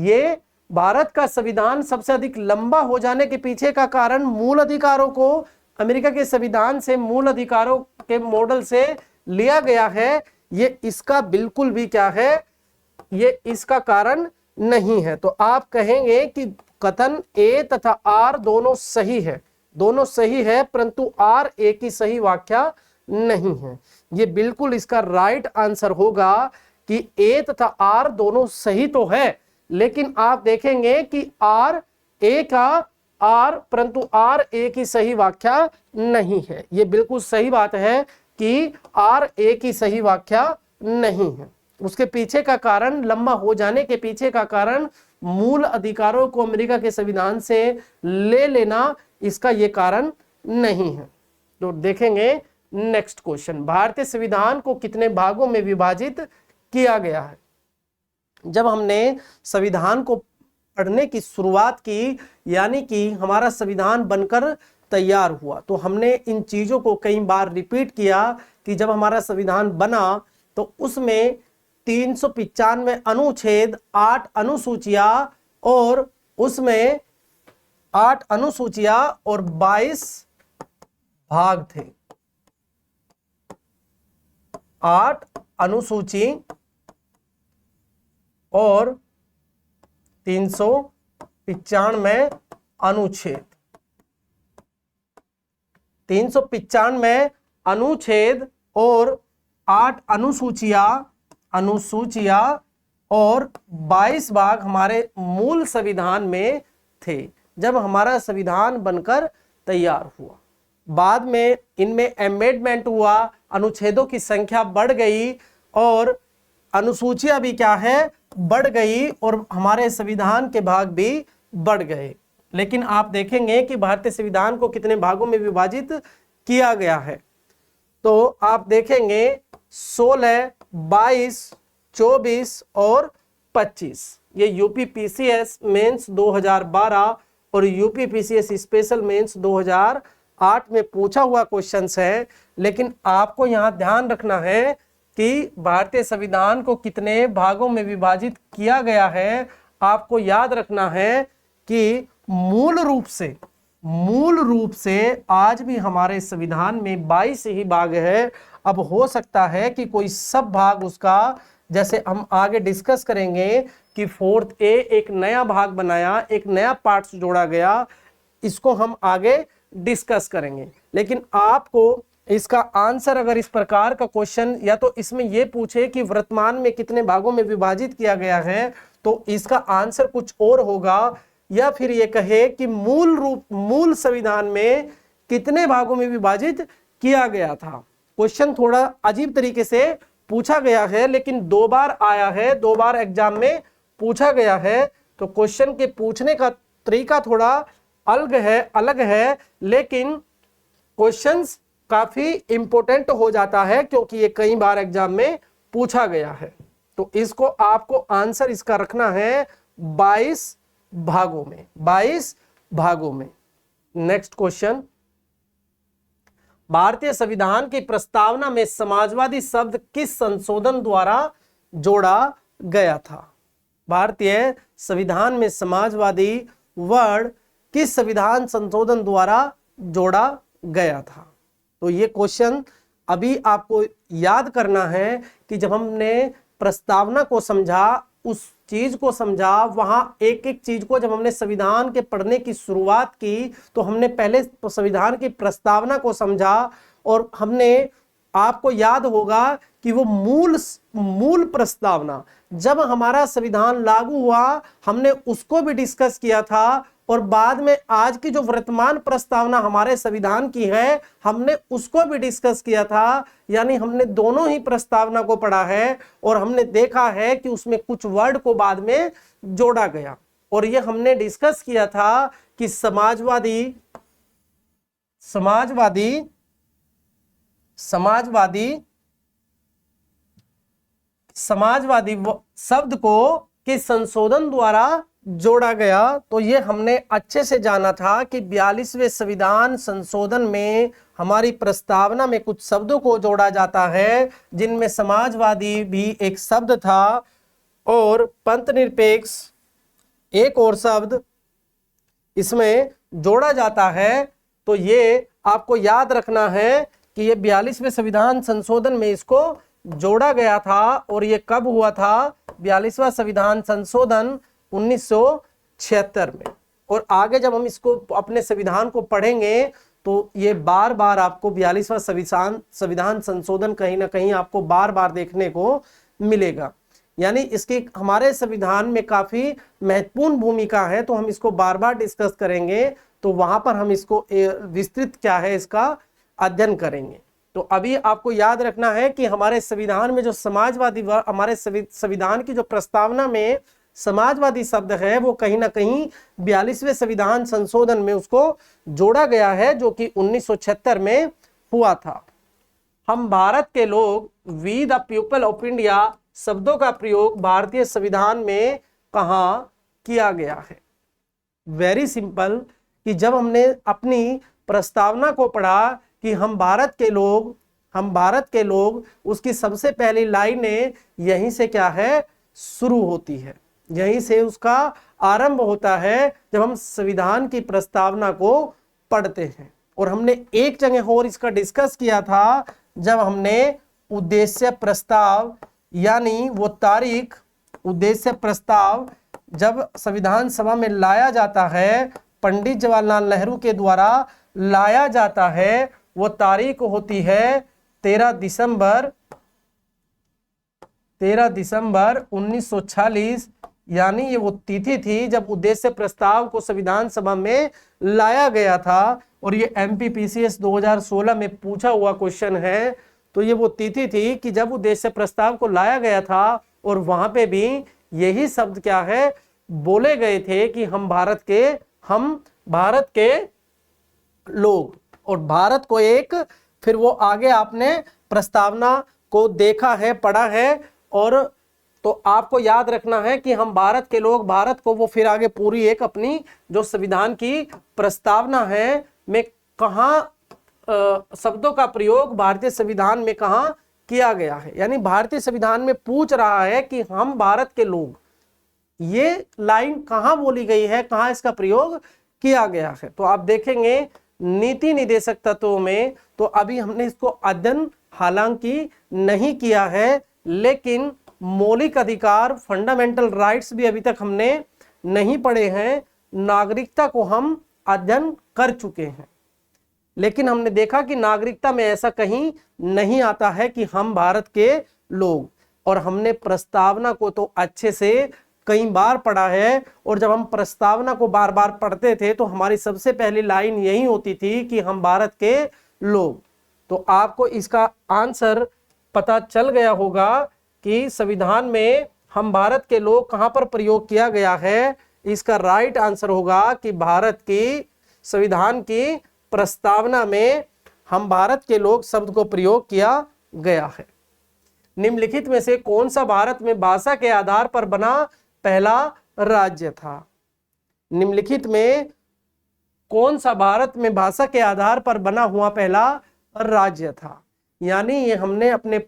Speaker 1: ये भारत का संविधान सबसे अधिक लंबा हो जाने के पीछे का कारण मूल अधिकारों को अमेरिका के संविधान से, मूल अधिकारों के मॉडल से लिया गया है, ये इसका बिल्कुल भी क्या है, ये इसका कारण नहीं है। तो आप कहेंगे कि कथन ए तथा आर दोनों सही है, दोनों सही है, परंतु आर ए की सही व्याख्या नहीं है। ये बिल्कुल इसका राइट आंसर होगा कि ए तथा आर दोनों सही तो है, लेकिन आप देखेंगे कि आर ए का आर, परंतु आर ए की सही व्याख्या नहीं है। ये बिल्कुल सही बात है कि आर ए की सही व्याख्या नहीं है। उसके पीछे का कारण, लंबा हो जाने के पीछे का कारण मूल अधिकारों को अमेरिका के संविधान से ले लेना, इसका ये कारण नहीं है। तो देखेंगे नेक्स्ट क्वेश्चन, भारतीय संविधान को कितने भागों में विभाजित किया गया है? जब हमने संविधान को पढ़ने की शुरुआत की, यानी कि हमारा संविधान बनकर तैयार हुआ, तो हमने इन चीजों को कई बार रिपीट किया कि जब हमारा संविधान बना तो उसमें 395 अनुच्छेद, 8 अनुसूचियां और उसमें 8 अनुसूचियां और 22 भाग थे। 8 अनुसूची और 395 अनुच्छेद। 395 अनुच्छेद और 8 अनुसूचियां और 22 भाग हमारे मूल संविधान में थे जब हमारा संविधान बनकर तैयार हुआ। बाद में इनमें अमेंडमेंट हुआ, अनुच्छेदों की संख्या बढ़ गई और अनुसूचियां भी क्या है, बढ़ गई और हमारे संविधान के भाग भी बढ़ गए। लेकिन आप देखेंगे कि भारतीय संविधान को कितने भागों में विभाजित किया गया है, तो आप देखेंगे 16, 22, 24 और 25। ये यूपी पीसीएस मेंस 2012 और यूपी पीसीएस स्पेशल मेंस 2008 में पूछा हुआ क्वेश्चंस है। लेकिन आपको यहां ध्यान रखना है कि भारतीय संविधान को कितने भागों में विभाजित किया गया है। आपको याद रखना है कि मूल रूप से आज भी हमारे संविधान में 22 ही भाग है। अब हो सकता है कि कोई सब भाग उसका, जैसे हम आगे डिस्कस करेंगे कि 4th ए एक नया भाग बनाया, एक नया पार्ट जोड़ा गया, इसको हम आगे डिस्कस करेंगे। लेकिन आपको इसका आंसर अगर इस प्रकार का क्वेश्चन, या तो इसमें यह पूछे कि वर्तमान में कितने भागों में विभाजित किया गया है, तो इसका आंसर कुछ और होगा। या फिर ये कहे कि मूल संविधान में कितने भागों में विभाजित किया गया था। क्वेश्चन थोड़ा अजीब तरीके से पूछा गया है, लेकिन 2 बार आया है, 2 बार एग्जाम में पूछा गया है, तो क्वेश्चन के पूछने का तरीका थोड़ा अलग है, लेकिन क्वेश्चंस काफी इंपॉर्टेंट हो जाता है क्योंकि ये कई बार एग्जाम में पूछा गया है। तो इसको आपको आंसर इसका रखना है 22 भागों में, 22 भागों में। नेक्स्ट क्वेश्चन, भारतीय संविधान की प्रस्तावना में समाजवादी शब्द किस संशोधन द्वारा जोड़ा गया था? भारतीय संविधान में समाजवादी वर्ड किस संविधान संशोधन द्वारा जोड़ा गया था? तो ये क्वेश्चन अभी आपको याद करना है कि जब हमने प्रस्तावना को समझा, उस चीज को समझा, वहां एक एक चीज को जब हमने संविधान के पढ़ने की शुरुआत की, तो हमने पहले संविधान की प्रस्तावना को समझा और हमने, आपको याद होगा कि वो मूल प्रस्तावना जब हमारा संविधान लागू हुआ, हमने उसको भी डिस्कस किया था, और बाद में आज की जो वर्तमान प्रस्तावना हमारे संविधान की है, हमने उसको भी डिस्कस किया था। यानी हमने दोनों ही प्रस्तावना को पढ़ा है और हमने देखा है कि उसमें कुछ वर्ड को बाद में जोड़ा गया। और ये हमने डिस्कस किया था कि समाजवादी शब्द को किस संशोधन द्वारा जोड़ा गया। तो ये हमने अच्छे से जाना था कि 42वें संविधान संशोधन में हमारी प्रस्तावना में कुछ शब्दों को जोड़ा जाता है, जिनमें समाजवादी भी एक शब्द था और पंथ निरपेक्ष एक और शब्द इसमें जोड़ा जाता है। तो ये आपको याद रखना है कि ये 42वें संविधान संशोधन में इसको जोड़ा गया था। और ये कब हुआ था? 42वां संविधान संशोधन 1976 में। और आगे जब हम इसको अपने संविधान को पढ़ेंगे तो ये बार बार आपको 42वां संविधान संशोधन कहीं ना कहीं आपको बार बार देखने को मिलेगा। यानी इसकी हमारे संविधान में काफी महत्वपूर्ण भूमिका है, तो हम इसको बार बार डिस्कस करेंगे। तो वहां पर हम इसको विस्तृत क्या है इसका अध्ययन करेंगे। तो अभी आपको याद रखना है कि हमारे संविधान में जो समाजवादी हमारे संविधान की जो प्रस्तावना में समाजवादी शब्द है वो कहीं ना कहीं 42वें संविधान संशोधन में उसको जोड़ा गया है, जो कि 1976 में हुआ था। हम भारत के लोग, we the people of India शब्दों का प्रयोग भारतीय संविधान में कहाँ किया गया है? वेरी सिंपल, कि जब हमने अपनी प्रस्तावना को पढ़ा कि हम भारत के लोग, उसकी सबसे पहली लाइनें यहीं से क्या है शुरू होती है, यहीं से उसका आरंभ होता है जब हम संविधान की प्रस्तावना को पढ़ते हैं। और हमने एक जगह और इसका डिस्कस किया था जब हमने उद्देश्य प्रस्ताव, यानी वो तारीख, उद्देश्य प्रस्ताव जब संविधान सभा में लाया जाता है, पंडित जवाहरलाल नेहरू के द्वारा लाया जाता है, वो तारीख होती है 13 दिसंबर 1946। यानी ये वो तिथि थी जब उद्देश्य प्रस्ताव को संविधान सभा में लाया गया था। और ये MPPCS 2016 में पूछा हुआ क्वेश्चन है। तो ये वो तिथि थी कि जब उद्देश्य प्रस्ताव को लाया गया था और वहां पे भी यही शब्द क्या है बोले गए थे कि हम भारत के लोग। और भारत को एक, फिर वो आगे आपने प्रस्तावना को देखा है, पढ़ा है। और तो आपको याद रखना है कि हम भारत के लोग, भारत को वो फिर आगे पूरी एक अपनी जो संविधान की प्रस्तावना है में कहाँ शब्दों का प्रयोग भारतीय संविधान में कहाँ किया गया है। यानी भारतीय संविधान में पूछ रहा है कि हम भारत के लोग, ये लाइन कहाँ बोली गई है, कहाँ इसका प्रयोग किया गया है। तो आप देखेंगे नीति निदेशक तत्वों में, तो अभी हमने इसको अध्ययन हालांकि नहीं किया है, लेकिन मौलिक अधिकार, फंडामेंटल राइट्स भी अभी तक हमने नहीं पढ़े हैं। नागरिकता को हम अध्ययन कर चुके हैं, लेकिन हमने देखा कि नागरिकता में ऐसा कहीं नहीं आता है कि हम भारत के लोग। और हमने प्रस्तावना को तो अच्छे से कई बार पढ़ा है। और जब हम प्रस्तावना को बार बार पढ़ते थे तो हमारी सबसे पहली लाइन यही होती थी कि हम भारत के लोग। तो आपको इसका आंसर पता चल गया होगा कि संविधान में हम भारत के लोग कहाँ पर प्रयोग किया गया है। इसका राइट आंसर होगा कि भारत की संविधान की प्रस्तावना में हम भारत के लोग शब्द को प्रयोग किया गया है। निम्नलिखित में से कौन सा भारत में भाषा के आधार पर बना पहला राज्य था? निम्नलिखित में कौन सा भारत में भाषा के आधार पर बना हुआ पहला राज्य था? यानी ये हमने अपने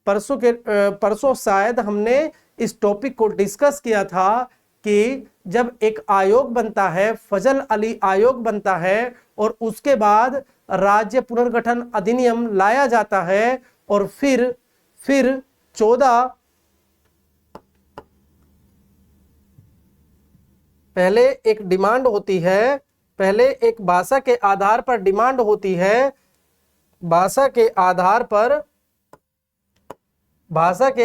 Speaker 1: परसों शायद हमने इस टॉपिक को डिस्कस किया था कि जब एक आयोग बनता है, फजल अली आयोग बनता है, और उसके बाद राज्य पुनर्गठन अधिनियम लाया जाता है, और फिर 14 पहले एक डिमांड होती है, पहले एक भाषा के आधार पर डिमांड होती है। भाषा के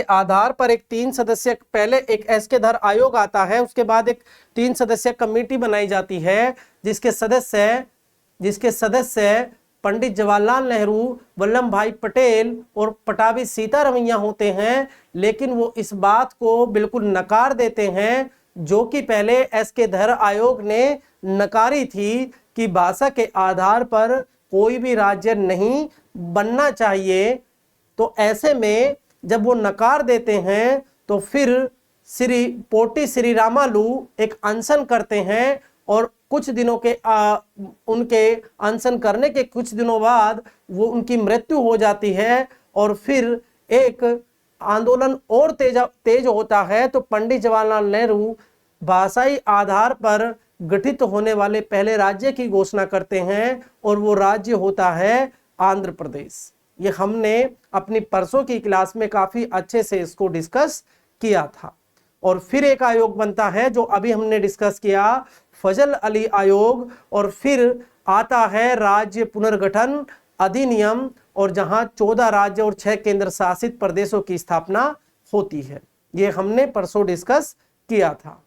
Speaker 1: आधार पर एक 3 सदस्य, पहले एक एसके धर आयोग आता है, उसके बाद एक 3 सदस्य कमेटी बनाई जाती है, जिसके सदस्य पंडित जवाहरलाल नेहरू, वल्लभ भाई पटेल और पटाभी सीतारमैया होते हैं। लेकिन वो इस बात को बिल्कुल नकार देते हैं, जो कि पहले एसके धर आयोग ने नकारी थी, कि भाषा के आधार पर कोई भी राज्य नहीं बनना चाहिए। तो ऐसे में जब वो नकार देते हैं तो फिर पोटी श्री रामालू एक अनशन करते हैं और कुछ दिनों के उनके अनशन करने के कुछ दिनों बाद वो उनकी मृत्यु हो जाती है और फिर एक आंदोलन और तेज होता है। तो पंडित जवाहरलाल नेहरू भाषाई आधार पर गठित होने वाले पहले राज्य की घोषणा करते हैं और वो राज्य होता है आंध्र प्रदेश। ये हमने अपनी परसों की क्लास में काफी अच्छे से इसको डिस्कस किया था। और फिर एक आयोग बनता है जो अभी हमने डिस्कस किया, फजल अली आयोग, और फिर आता है राज्य पुनर्गठन अधिनियम, और जहां 14 राज्य और 6 केंद्र शासित प्रदेशों की स्थापना होती है। ये हमने परसों डिस्कस किया था।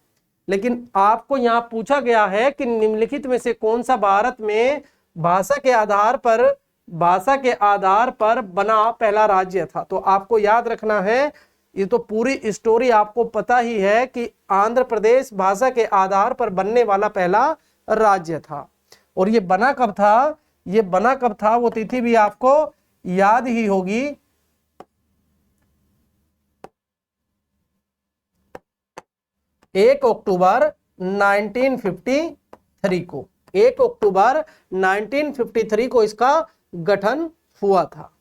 Speaker 1: लेकिन आपको यहां पूछा गया है कि निम्नलिखित में से कौन सा भारत में भाषा के आधार पर बना पहला राज्य था। तो आपको याद रखना है, ये तो पूरी स्टोरी आपको पता ही है कि आंध्र प्रदेश भाषा के आधार पर बनने वाला पहला राज्य था। और ये बना कब था, वो तिथि भी आपको याद ही होगी। 1 अक्टूबर 1953 को, 1 अक्टूबर 1953 को इसका गठन हुआ था।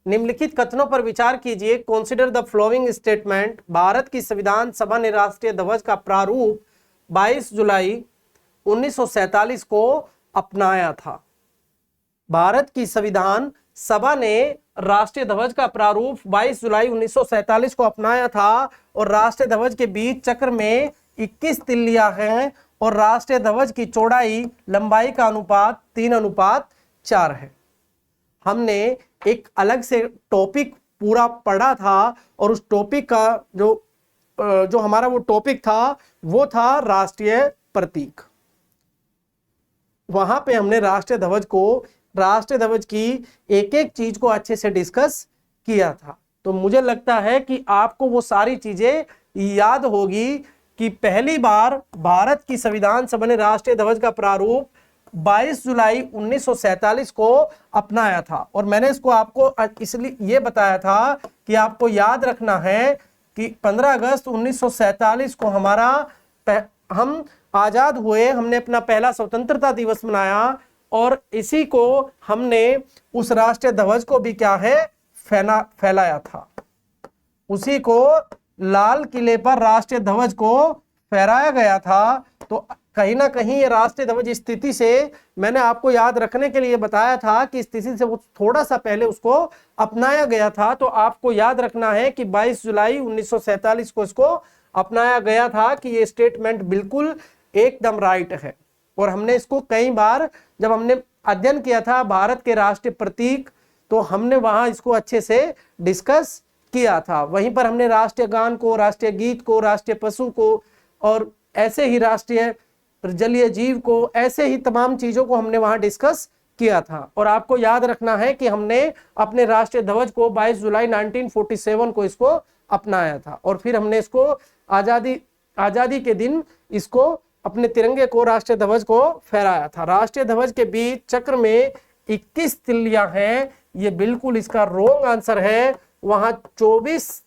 Speaker 1: निम्नलिखित कथनों पर विचार कीजिए। Consider the following statement. Bharat की संविधान सभा ने राष्ट्रीय ध्वज का प्रारूप 22 जुलाई 1947 को अपनाया था। भारत की संविधान सभा ने राष्ट्रीय ध्वज का प्रारूप 22 जुलाई 1947 को अपनाया था और राष्ट्रीय ध्वज के बीच चक्र में 21 तिल्लियां हैं और राष्ट्रीय ध्वज की चौड़ाई लंबाई का अनुपात 3:4 है। हमने एक अलग से टॉपिक पूरा पढ़ा था और उस टॉपिक का जो हमारा वो टॉपिक था वो था राष्ट्रीय प्रतीक। वहां पे हमने राष्ट्रीय ध्वज की एक एक चीज को अच्छे से डिस्कस किया था। तो मुझे लगता है कि आपको वो सारी चीजें याद होगी कि पहली बार भारत की संविधान सभा ने राष्ट्रीय ध्वज का प्रारूप 22 जुलाई 1947 को अपनाया था। और मैंने इसको आपको इसलिए ये बताया था कि आपको याद रखना है कि 15 अगस्त 1947 को हम आजाद हुए, हमने अपना पहला स्वतंत्रता दिवस मनाया और इसी को हमने उस राष्ट्रीय ध्वज को भी क्या है फैलाया था। उसी को लाल किले पर राष्ट्रीय ध्वज को फहराया गया था। तो कहीं ना कहीं ये राष्ट्रीय ध्वज स्थिति से मैंने आपको याद रखने के लिए बताया था कि स्थिति से वो थोड़ा सा पहले उसको अपनाया गया था। तो आपको याद रखना है कि 22 जुलाई 1947 को इसको अपनाया गया था कि ये स्टेटमेंट बिल्कुल एकदम राइट है। और हमने इसको कई बार जब हमने अध्ययन किया था भारत के राष्ट्रीय प्रतीक, तो हमने वहां इसको अच्छे से डिस्कस किया था। वहीं पर हमने राष्ट्रीय गान को, राष्ट्रीय गीत को, राष्ट्रीय पशु को और ऐसे ही राष्ट्रीय जलीय जीव को, ऐसे ही तमाम चीजों को हमने वहां डिस्कस किया था। और आपको याद रखना है कि हमने अपने राष्ट्रीय ध्वज को 22 जुलाई 1947 को इसको अपनाया था और फिर हमने इसको आजादी के दिन इसको अपने तिरंगे को, राष्ट्रीय ध्वज को फहराया था। राष्ट्रीय ध्वज के बीच चक्र में 21 तिल्लियां हैं, ये बिल्कुल इसका रॉन्ग आंसर है। वहां 24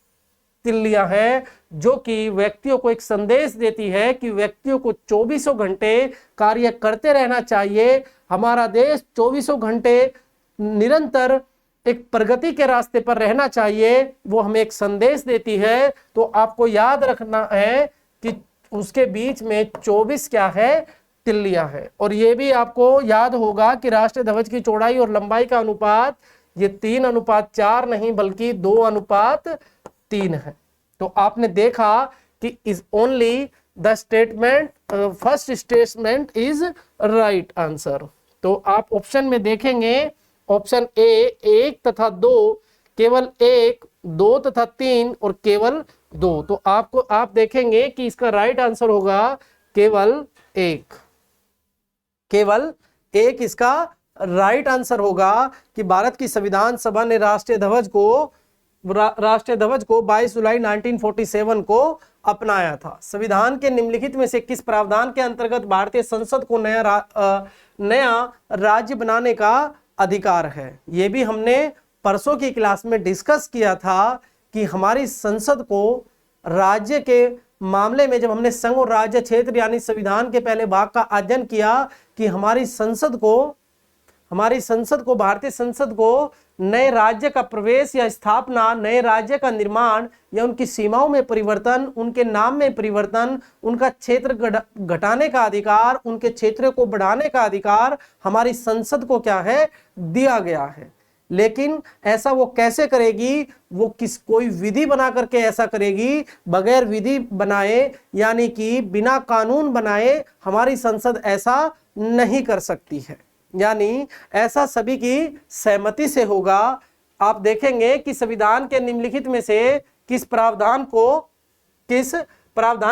Speaker 1: तिल्लियां हैं जो कि व्यक्तियों को एक संदेश देती है कि व्यक्तियों को 24 घंटे कार्य करते रहना चाहिए। हमारा देश 24 घंटे निरंतर एक प्रगति के रास्ते पर रहना चाहिए, वो हमें एक संदेश देती है। तो आपको याद रखना है कि उसके बीच में 24 क्या है, तिल्लियां है। और ये भी आपको याद होगा कि राष्ट्रीय ध्वज की चौड़ाई और लंबाई का अनुपात ये 3:4 नहीं बल्कि 2:3 है। तो आपने देखा कि is only the statement, first statement is right answer. तो आप ऑप्शन में देखेंगे, ऑप्शन ए 1 तथा 2, केवल 1, 2 तथा 3 और केवल 2। तो आप देखेंगे कि इसका राइट आंसर होगा केवल 1। केवल 1 इसका राइट आंसर होगा कि भारत की संविधान सभा ने राष्ट्रीय ध्वज को 22 जुलाई 1947 को अपनाया था। संविधान के निम्नलिखित में से किस प्रावधान के अंतर्गत भारतीय संसद को नया राज्य बनाने का अधिकार है? ये भी हमने परसों की क्लास में डिस्कस किया था कि हमारी संसद को राज्य के मामले में जब हमने संघ और राज्य क्षेत्र यानी संविधान के पहले भाग का अध्ययन किया कि हमारी संसद को भारतीय संसद को नए राज्य का प्रवेश या स्थापना, नए राज्य का निर्माण या उनकी सीमाओं में परिवर्तन, उनके नाम में परिवर्तन, उनका क्षेत्र घटाने का अधिकार, उनके क्षेत्र को बढ़ाने का अधिकार हमारी संसद को क्या है, दिया गया है। लेकिन ऐसा वो कैसे करेगी, वो कोई विधि बना करके ऐसा करेगी, बगैर विधि बनाए यानी कि बिना कानून बनाए हमारी संसद ऐसा नहीं कर सकती है, यानी ऐसा सभी की सहमति से होगा। आप देखेंगे कि संविधान के निम्नलिखित में से किस प्रावधान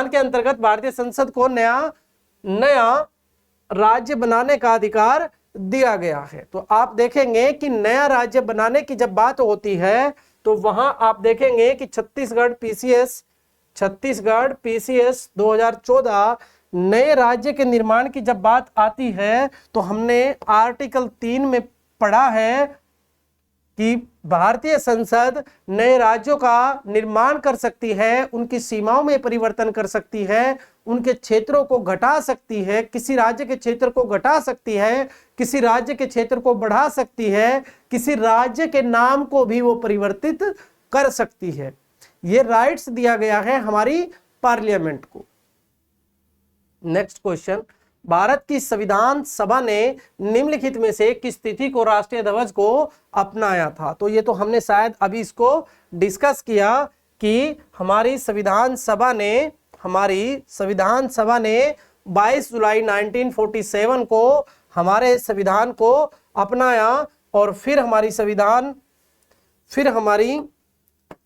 Speaker 1: के अंतर्गत भारतीय संसद को नया राज्य बनाने का अधिकार दिया गया है। तो आप देखेंगे कि नया राज्य बनाने की जब बात होती है तो वहां आप देखेंगे कि छत्तीसगढ़ पीसीएस 2014 नए राज्य के निर्माण की जब बात आती है तो हमने आर्टिकल 3 में पढ़ा है कि भारतीय संसद नए राज्यों का निर्माण कर सकती है, उनकी सीमाओं में परिवर्तन कर सकती है, उनके क्षेत्रों को घटा सकती है, किसी राज्य के क्षेत्र को घटा सकती है, किसी राज्य के क्षेत्र को बढ़ा सकती है, किसी राज्य के नाम को भी वो परिवर्तित कर सकती है। ये राइट्स दिया गया है हमारी पार्लियामेंट को। नेक्स्ट क्वेश्चन, भारत की संविधान सभा ने निम्नलिखित में से किस तिथि को राष्ट्रीय ध्वज को अपनाया था? तो ये तो हमने शायद अभी इसको डिस्कस किया कि हमारी संविधान सभा ने 22 जुलाई 1947 को हमारे संविधान को अपनाया और फिर हमारी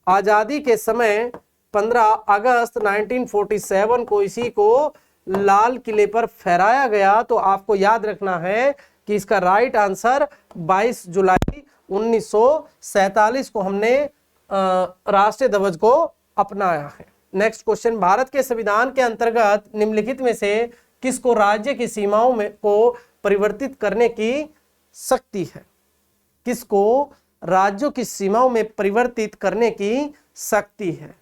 Speaker 1: आजादी के समय 15 अगस्त 1947 को इसी को लाल किले पर फहराया गया। तो आपको याद रखना है कि इसका राइट आंसर 22 जुलाई 1947 को हमने राष्ट्रीय ध्वज को अपनाया है। नेक्स्ट क्वेश्चन, भारत के संविधान के अंतर्गत निम्नलिखित में से किसको राज्य की सीमाओं में को परिवर्तित करने की शक्ति है? किसको राज्यों की सीमाओं में परिवर्तित करने की शक्ति है?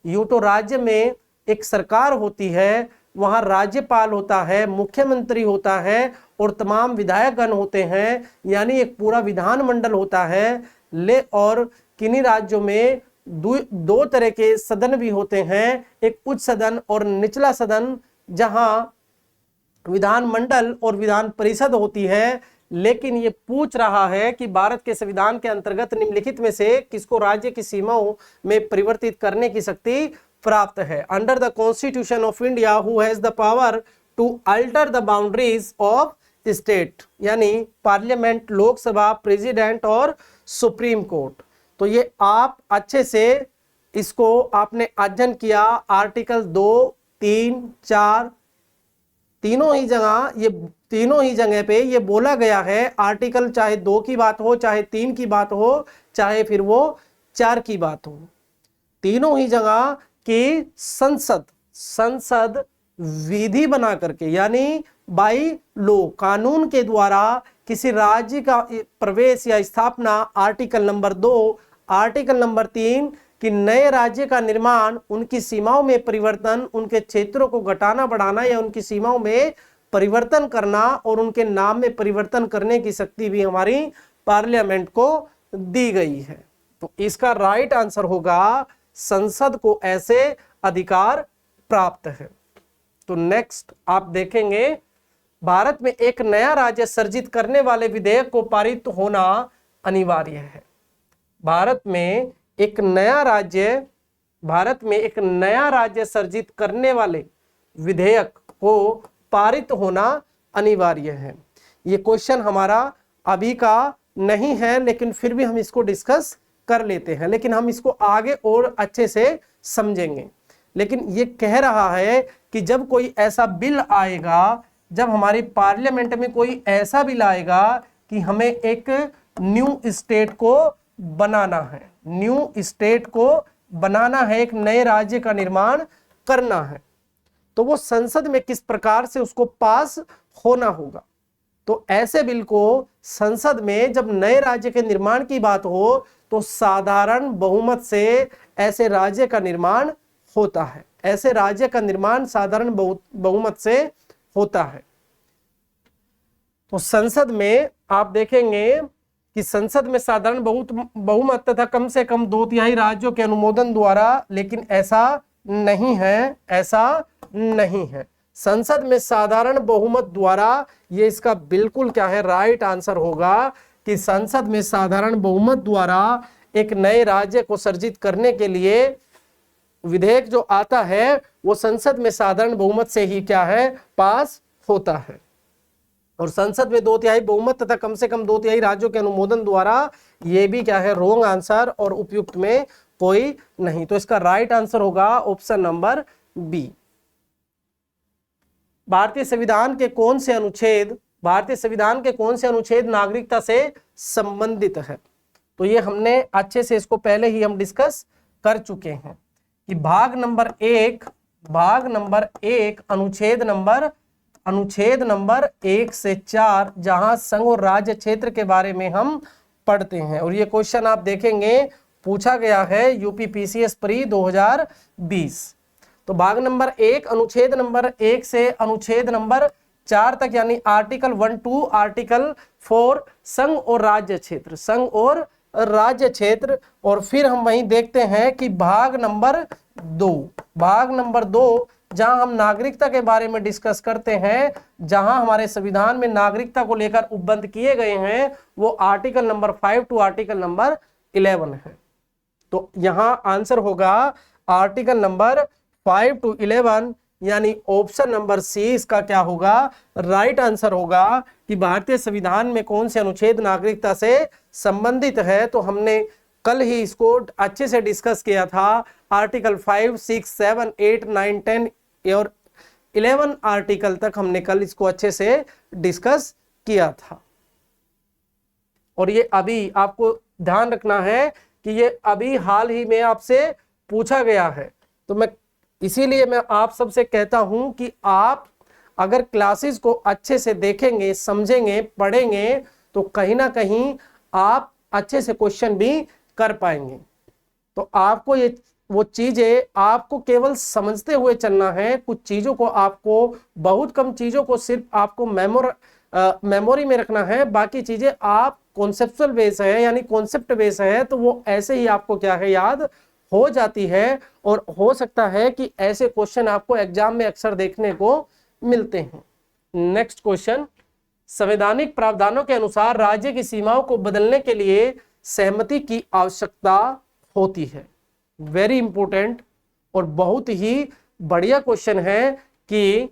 Speaker 1: यूं तो राज्य में एक सरकार होती है, वहां राज्यपाल होता है, मुख्यमंत्री होता है और तमाम विधायकगण होते हैं, यानी एक पूरा विधानमंडल होता है। और किन्हीं राज्यों में दो तरह के सदन भी होते हैं, एक उच्च सदन और निचला सदन, जहां विधानमंडल और विधान परिषद होती है। लेकिन ये पूछ रहा है कि भारत के संविधान के अंतर्गत निम्नलिखित में से किसको राज्य की सीमाओं में परिवर्तित करने की शक्ति प्राप्त है? Under the constitution of India who has the power to alter the boundaries of state, यानी पार्लियामेंट, लोकसभा, प्रेसिडेंट और सुप्रीम कोर्ट। तो ये आप अच्छे से इसको आपने अध्ययन किया। आर्टिकल 2, 3, 4 तीनों ही जगह पे ये बोला गया है। आर्टिकल चाहे 2 की बात हो, चाहे 3 की बात हो, चाहे फिर वो 4 की बात हो, तीनों ही जगह कि संसद विधि बना करके यानी बाई लॉ, कानून के द्वारा किसी राज्य का प्रवेश या स्थापना, आर्टिकल नंबर 2, आर्टिकल नंबर 3 कि नए राज्य का निर्माण, उनकी सीमाओं में परिवर्तन, उनके क्षेत्रों को घटाना बढ़ाना या उनकी सीमाओं में परिवर्तन करना और उनके नाम में परिवर्तन करने की शक्ति भी हमारी पार्लियामेंट को दी गई है। तो इसका राइट आंसर होगा संसद को ऐसे अधिकार प्राप्त है। तो नेक्स्ट आप देखेंगे, भारत में एक नया राज्य सर्जित करने वाले विधेयक को पारित होना अनिवार्य है। भारत में एक नया राज्य सर्जित करने वाले विधेयक को पारित होना अनिवार्य है। ये क्वेश्चन हमारा अभी का नहीं है, लेकिन फिर भी हम इसको डिस्कस कर लेते हैं, लेकिन हम इसको आगे और अच्छे से समझेंगे। लेकिन ये कह रहा है कि जब कोई ऐसा बिल आएगा, जब हमारी पार्लियामेंट में कोई ऐसा बिल आएगा कि हमें एक न्यू स्टेट को बनाना है, एक नए राज्य का निर्माण करना है, तो वो संसद में किस प्रकार से उसको पास होना होगा। तो ऐसे बिल को संसद में जब नए राज्य के निर्माण की बात हो तो साधारण बहुमत से ऐसे राज्य का निर्माण होता है। ऐसे राज्य का निर्माण साधारण बहुमत से होता है। तो संसद में आप देखेंगे कि संसद में साधारण बहुमत तथा कम से कम 2/3 राज्यों के अनुमोदन द्वारा, लेकिन ऐसा नहीं है, ऐसा नहीं है। संसद में साधारण बहुमत द्वारा, ये इसका बिल्कुल क्या है, राइट आंसर होगा कि संसद में साधारण बहुमत द्वारा एक नए राज्य को सृजित करने के लिए विधेयक जो आता है वो संसद में साधारण बहुमत से ही क्या है, पास होता है। और संसद में 2/3 बहुमत तथा कम से कम 2/3 राज्यों के अनुमोदन द्वारा, ये भी क्या है, रॉन्ग आंसर और उपयुक्त में कोई नहीं। तो इसका राइट आंसर होगा ऑप्शन नंबर बी। भारतीय संविधान के कौन से अनुच्छेद नागरिकता से संबंधित है? तो ये हमने अच्छे से इसको पहले ही हम डिस्कस कर चुके हैं कि भाग नंबर एक अनुच्छेद नंबर 1 से 4, जहां संघ और राज्य क्षेत्र के बारे में हम पढ़ते हैं। और ये क्वेश्चन आप देखेंगे पूछा गया है यूपीपीसीएस प्री 2020। तो भाग नंबर 1 अनुच्छेद नंबर 1 से अनुच्छेद नंबर 4 तक, यानी आर्टिकल 1 to आर्टिकल 4 संघ और राज्य क्षेत्र। और फिर हम वहीं देखते हैं कि भाग नंबर 2 जहां हम नागरिकता के बारे में डिस्कस करते हैं, जहां हमारे संविधान में नागरिकता को लेकर उपबंध किए गए हैं, वो article number 5 to article number 11 है। तो यहां आंसर होगा आर्टिकल नंबर 5 to 11, यानी ऑप्शन नंबर सी इसका क्या होगा, राइट आंसर होगा कि भारतीय संविधान में कौन से अनुच्छेद नागरिकता से संबंधित है। तो हमने कल ही इसको अच्छे से डिस्कस किया था। आर्टिकल 5, 6, 7, 8, 9, 10 और 11 आर्टिकल तक हमने कल इसको अच्छे से डिस्कस किया था। और ये अभी आपको ध्यान रखना है कि ये अभी हाल ही में आपसे पूछा गया है। तो इसीलिए मैं आप सबसे कहता हूं कि आप अगर क्लासेस को अच्छे से देखेंगे, समझेंगे, पढ़ेंगे, तो कहीं ना कहीं आप अच्छे से क्वेश्चन भी कर पाएंगे। तो आपको ये वो चीजें आपको केवल समझते हुए चलना है। कुछ चीजों को आपको, बहुत कम चीजों को सिर्फ आपको मेमोरी में रखना है, बाकी चीजें आप कॉन्सेप्चुअल बेस है, यानी कॉन्सेप्ट बेस है, तो वो ऐसे ही आपको क्या है, याद हो जाती है। और हो सकता है कि ऐसे क्वेश्चन आपको एग्जाम में अक्सर देखने को मिलते हैं। नेक्स्ट क्वेश्चन, संवैधानिक प्रावधानों के अनुसार राज्य की सीमाओं को बदलने के लिए सहमति की आवश्यकता होती है। वेरी इंपॉर्टेंट और बहुत ही बढ़िया क्वेश्चन है कि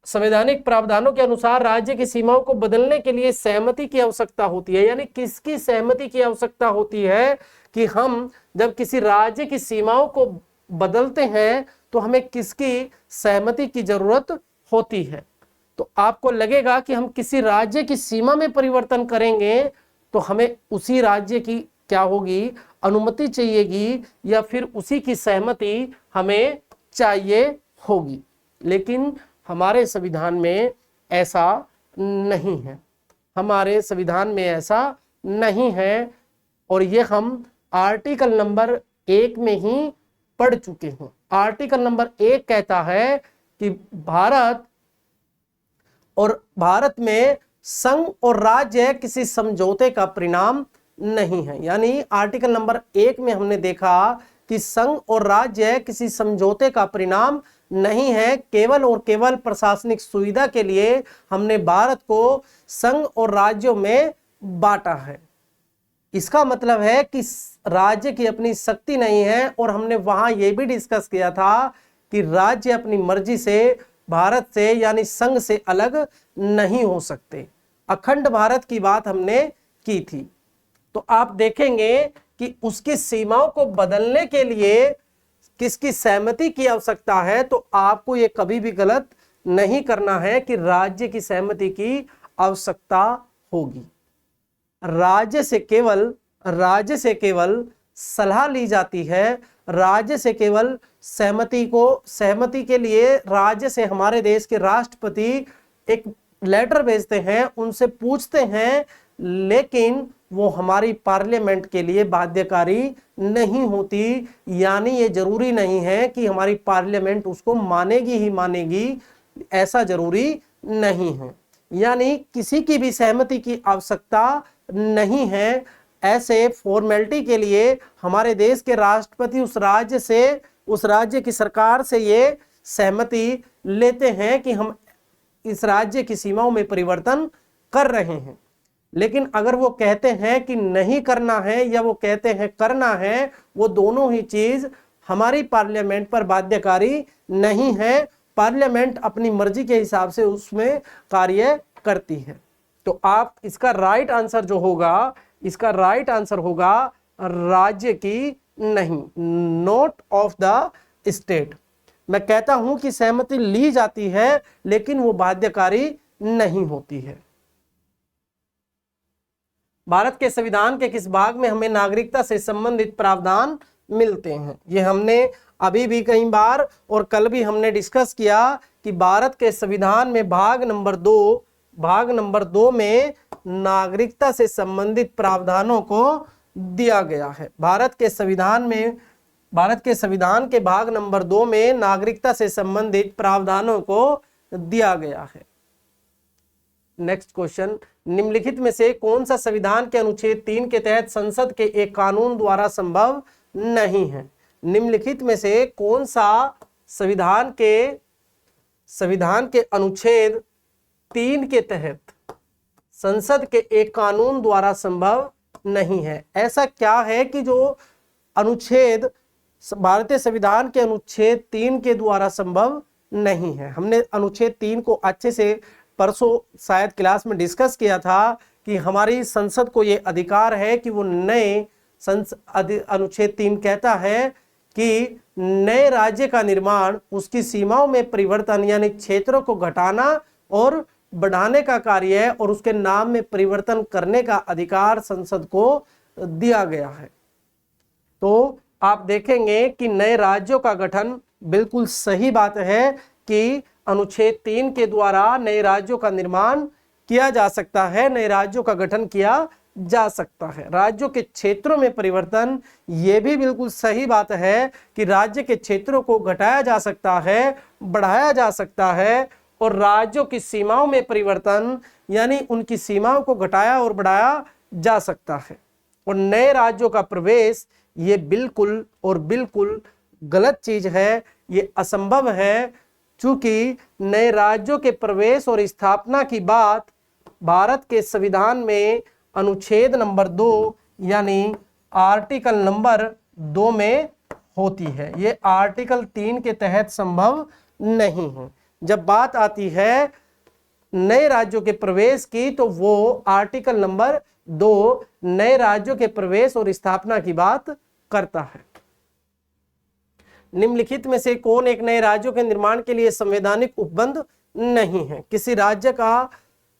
Speaker 1: संवैधानिक प्रावधानों के अनुसार राज्य की सीमाओं को बदलने के लिए सहमति की आवश्यकता होती है। यानी किसकी सहमति की आवश्यकता होती है कि हम जब किसी राज्य की सीमाओं को बदलते हैं तो हमें किसकी सहमति की जरूरत होती है। तो आपको लगेगा कि हम किसी राज्य की सीमा में परिवर्तन करेंगे तो हमें उसी राज्य की क्या होगी, अनुमति चाहिएगी, या फिर उसी की सहमति हमें चाहिए होगी। लेकिन हमारे संविधान में ऐसा नहीं है, हमारे संविधान में ऐसा नहीं है। और ये हम आर्टिकल नंबर 1 में ही पढ़ चुके हैं। आर्टिकल नंबर 1 कहता है कि भारत में संघ और राज्य किसी समझौते का परिणाम नहीं है। यानी आर्टिकल नंबर 1 में हमने देखा कि संघ और राज्य किसी समझौते का परिणाम नहीं है, केवल और केवल प्रशासनिक सुविधा के लिए हमने भारत को संघ और राज्यों में बांटा है। इसका मतलब है कि राज्य की अपनी शक्ति नहीं है। और हमने वहां यह भी डिस्कस किया था कि राज्य अपनी मर्जी से भारत से यानी संघ से अलग नहीं हो सकते। अखंड भारत की बात हमने की थी। तो आप देखेंगे कि उसकी सीमाओं को बदलने के लिए किसकी सहमति की आवश्यकता है। तो आपको ये कभी भी गलत नहीं करना है कि राज्य की सहमति की आवश्यकता होगी। राज्य से केवल सलाह ली जाती है। राज्य से केवल सहमति के लिए राज्य से हमारे देश के राष्ट्रपति एक लेटर भेजते हैं, उनसे पूछते हैं, लेकिन वो हमारी पार्लियामेंट के लिए बाध्यकारी नहीं होती, यानी ये जरूरी नहीं है कि हमारी पार्लियामेंट उसको मानेगी ही मानेगी, ऐसा जरूरी नहीं है। यानी किसी की भी सहमति की आवश्यकता नहीं है। ऐसे फॉर्मेलिटी के लिए हमारे देश के राष्ट्रपति उस राज्य की सरकार से ये सहमति लेते हैं कि हम इस राज्य की सीमाओं में परिवर्तन कर रहे हैं। लेकिन अगर वो कहते हैं कि नहीं करना है या वो कहते हैं करना है, वो दोनों ही चीज हमारी पार्लियामेंट पर बाध्यकारी नहीं है। पार्लियामेंट अपनी मर्जी के हिसाब से उसमें कार्य करती है। तो आप इसका राइट आंसर जो होगा, इसका राइट आंसर होगा राज्य की नहीं, नॉट ऑफ द स्टेट। मैं कहता हूं कि सहमति ली जाती है लेकिन वो बाध्यकारी नहीं होती है। भारत के संविधान के किस भाग में हमें नागरिकता से संबंधित प्रावधान मिलते हैं? ये हमने अभी भी कई बार और कल भी हमने डिस्कस किया कि भारत के संविधान में भाग नंबर 2 में नागरिकता से संबंधित प्रावधानों को दिया गया है। भारत के संविधान के भाग नंबर 2 में नागरिकता से संबंधित प्रावधानों को दिया गया है। नेक्स्ट क्वेश्चन, निम्नलिखित में से कौन सा संविधान के अनुच्छेद 3 के तहत संसद के एक कानून द्वारा संभव नहीं है? निम्नलिखित में से कौन सा संविधान के अनुच्छेद 3 के तहत संसद के एक कानून द्वारा संभव नहीं है? ऐसा क्या है कि जो अनुच्छेद भारतीय संविधान के अनुच्छेद 3 के द्वारा संभव नहीं है? हमने अनुच्छेद 3 को अच्छे से परसों शायद क्लास में डिस्कस किया था कि हमारी संसद को ये अधिकार है कि वो अनुच्छेद 3 कहता है कि नए राज्य का निर्माण, उसकी सीमाओं में परिवर्तन यानी क्षेत्रों को घटाना और बढ़ाने का कार्य है और उसके नाम में परिवर्तन करने का अधिकार संसद को दिया गया है। तो आप देखेंगे कि नए राज्यों का गठन, बिल्कुल सही बात है कि अनुच्छेद 3 के द्वारा नए राज्यों का निर्माण किया जा सकता है, नए राज्यों का गठन किया जा सकता है। राज्यों के क्षेत्रों में परिवर्तन, ये भी बिल्कुल सही बात है कि राज्य के क्षेत्रों को घटाया जा सकता है, बढ़ाया जा सकता है। और राज्यों की सीमाओं में परिवर्तन यानी उनकी सीमाओं को घटाया और बढ़ाया जा सकता है। और नए राज्यों का प्रवेश, ये बिल्कुल और बिल्कुल गलत चीज है, ये असंभव है। चूंकि नए राज्यों के प्रवेश और स्थापना की बात भारत के संविधान में अनुच्छेद नंबर 2 यानी आर्टिकल नंबर 2 में होती है, ये आर्टिकल 3 के तहत संभव नहीं है। जब बात आती है नए राज्यों के प्रवेश की तो वो आर्टिकल नंबर 2 नए राज्यों के प्रवेश और स्थापना की बात करता है। निम्नलिखित में से कौन एक नए राज्यों के निर्माण के लिए संवैधानिक उपबंध नहीं है? किसी राज्य का,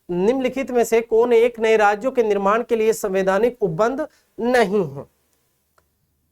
Speaker 1: निम्नलिखित में से कौन एक नए राज्यों के निर्माण के लिए संवैधानिक उपबंध नहीं है?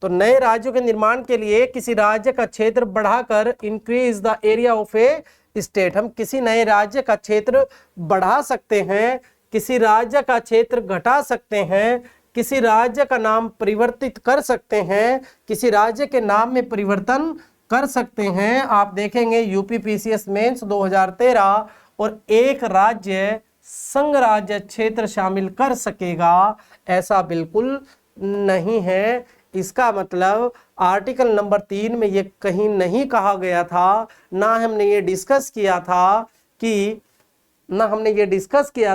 Speaker 1: तो नए राज्यों के निर्माण के लिए किसी राज्य का क्षेत्र बढ़ाकर increase the area of A state, हम किसी नए राज्य का क्षेत्र बढ़ा सकते हैं, किसी राज्य का क्षेत्र घटा सकते हैं, किसी राज्य का नाम परिवर्तित कर सकते हैं, किसी राज्य के नाम में परिवर्तन कर सकते हैं। आप देखेंगे यूपीपीसीएस मेंस 2013 और एक राज्य संघ राज्य क्षेत्र शामिल कर सकेगा, ऐसा बिल्कुल नहीं है। इसका मतलब आर्टिकल नंबर 3 में ये कहीं नहीं कहा गया था, ना हमने ये डिस्कस किया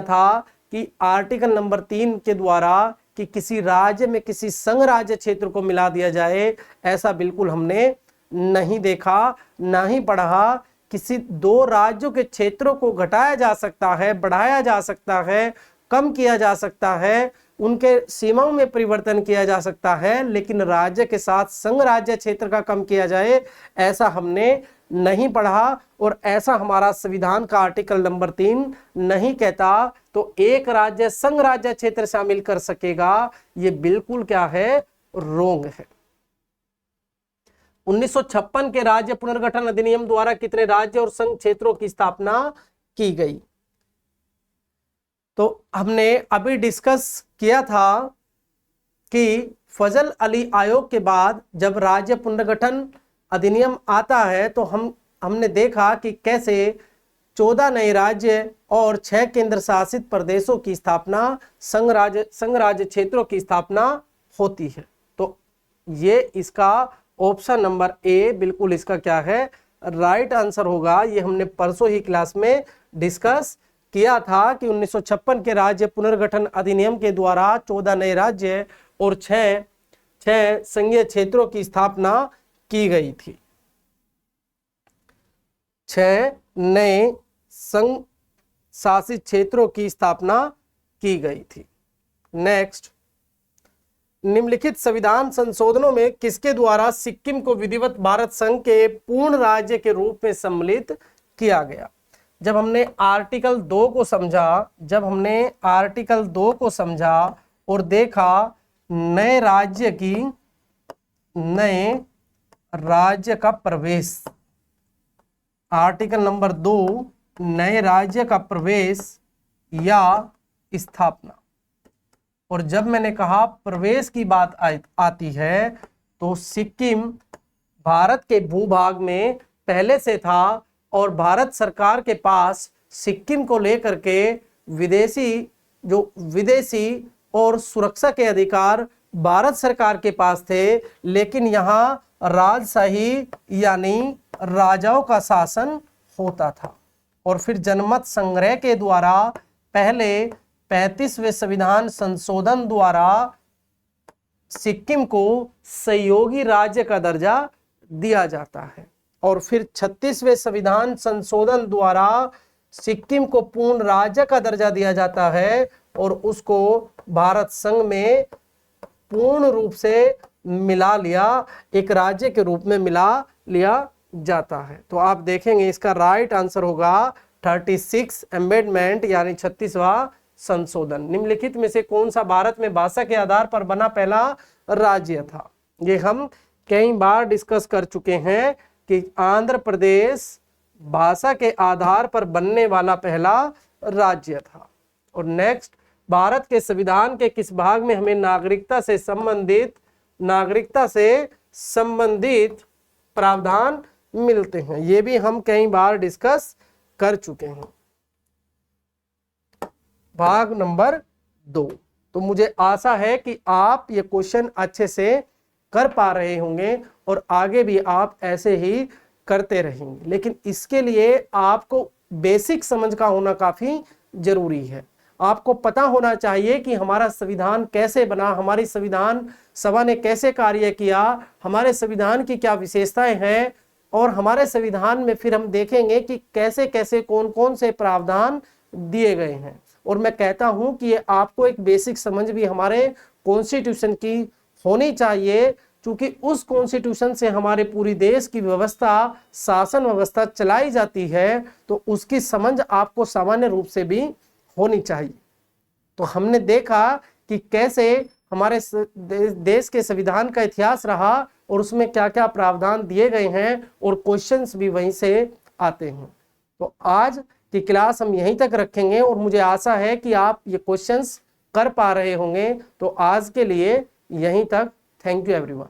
Speaker 1: था कि आर्टिकल नंबर 3 के द्वारा कि किसी राज्य में किसी संघ राज्य क्षेत्र को मिला दिया जाए, ऐसा बिल्कुल हमने नहीं देखा, ना ही पढ़ा। किसी दो राज्यों के क्षेत्रों को घटाया जा सकता है, बढ़ाया जा सकता है, कम किया जा सकता है, उनके सीमाओं में परिवर्तन किया जा सकता है, लेकिन राज्य के साथ संघ राज्य क्षेत्र का कम किया जाए, ऐसा हमने नहीं पढ़ा और ऐसा हमारा संविधान का आर्टिकल नंबर 3 नहीं कहता। तो एक राज्य संघ राज्य क्षेत्र शामिल कर सकेगा, ये बिल्कुल क्या है, रोंग है। 1956 के राज्य पुनर्गठन अधिनियम द्वारा कितने राज्य और संघ क्षेत्रों की स्थापना की गई? तो हमने अभी डिस्कस किया था कि फजल अली आयोग के बाद जब राज्य पुनर्गठन अधिनियम आता है तो हमने देखा कि कैसे 14 नए राज्य और 6 केंद्र शासित प्रदेशों की स्थापना, संघ राज्य क्षेत्रों की स्थापना होती है। तो ये इसका ऑप्शन नंबर ए बिल्कुल इसका क्या है, राइट आंसर होगा। ये हमने परसों ही क्लास में डिस्कस किया था कि 1956 के राज्य पुनर्गठन अधिनियम के द्वारा 14 नए राज्य और 6 संघीय क्षेत्रों की स्थापना की गई थी। 6 नए संघ शासित क्षेत्रों की स्थापना की गई थी। नेक्स्ट, निम्नलिखित संविधान संशोधनों में किसके द्वारा सिक्किम को विधिवत भारत संघ के पूर्ण राज्य के रूप में सम्मिलित किया गया? जब हमने आर्टिकल 2 को समझा और देखा नए राज्य का प्रवेश, आर्टिकल नंबर 2 नए राज्य का प्रवेश या स्थापना, और जब मैंने कहा प्रवेश की बात आती है तो सिक्किम भारत के भूभाग में पहले से था और भारत सरकार के पास सिक्किम को लेकर के विदेशी और सुरक्षा के अधिकार भारत सरकार के पास थे, लेकिन यहाँ राजशाही यानी राजाओं का शासन होता था। और फिर जनमत संग्रह के द्वारा पहले 35वें संविधान संशोधन द्वारा सिक्किम को सहयोगी राज्य का दर्जा दिया जाता है, और फिर 36वें संविधान संशोधन द्वारा सिक्किम को पूर्ण राज्य का दर्जा दिया जाता है और उसको भारत संघ में पूर्ण रूप से मिला लिया, एक राज्य के रूप में मिला लिया जाता है। तो आप देखेंगे इसका राइट आंसर होगा 36 अमेंडमेंट यानी 36वां संशोधन। निम्नलिखित में से कौन सा भारत में भाषा के आधार पर बना पहला राज्य था? ये हम कई बार डिस्कस कर चुके हैं कि आंध्र प्रदेश भाषा के आधार पर बनने वाला पहला राज्य था। और नेक्स्ट, भारत के संविधान के किस भाग में हमें नागरिकता से संबंधित प्रावधान मिलते हैं? ये भी हम कई बार डिस्कस कर चुके हैं। भाग नंबर 2। तो मुझे आशा है कि आप ये क्वेश्चन अच्छे से कर पा रहे होंगे और आगे भी आप ऐसे ही करते रहेंगे, लेकिन इसके लिए आपको बेसिक समझ का होना काफी जरूरी है। आपको पता होना चाहिए कि हमारा संविधान कैसे बना, हमारी संविधान सभा ने कैसे कार्य किया, हमारे संविधान की क्या विशेषताएं हैं, और हमारे संविधान में फिर हम देखेंगे कि कैसे कैसे कौन कौन से प्रावधान दिए गए हैं। और मैं कहता हूं कि ये आपको एक बेसिक समझ भी हमारे कॉन्स्टिट्यूशन की होनी चाहिए, क्योंकि उस कॉन्स्टिट्यूशन से हमारे पूरी देश की व्यवस्था, शासन व्यवस्था चलाई जाती है, तो उसकी समझ आपको सामान्य रूप से भी होनी चाहिए। तो हमने देखा कि कैसे हमारे देश के संविधान का इतिहास रहा और उसमें क्या क्या प्रावधान दिए गए हैं, और क्वेश्चंस भी वहीं से आते हैं। तो आज की क्लास हम यहीं तक रखेंगे और मुझे आशा है कि आप ये क्वेश्चंस कर पा रहे होंगे। तो आज के लिए यहीं तक। Thank you everyone.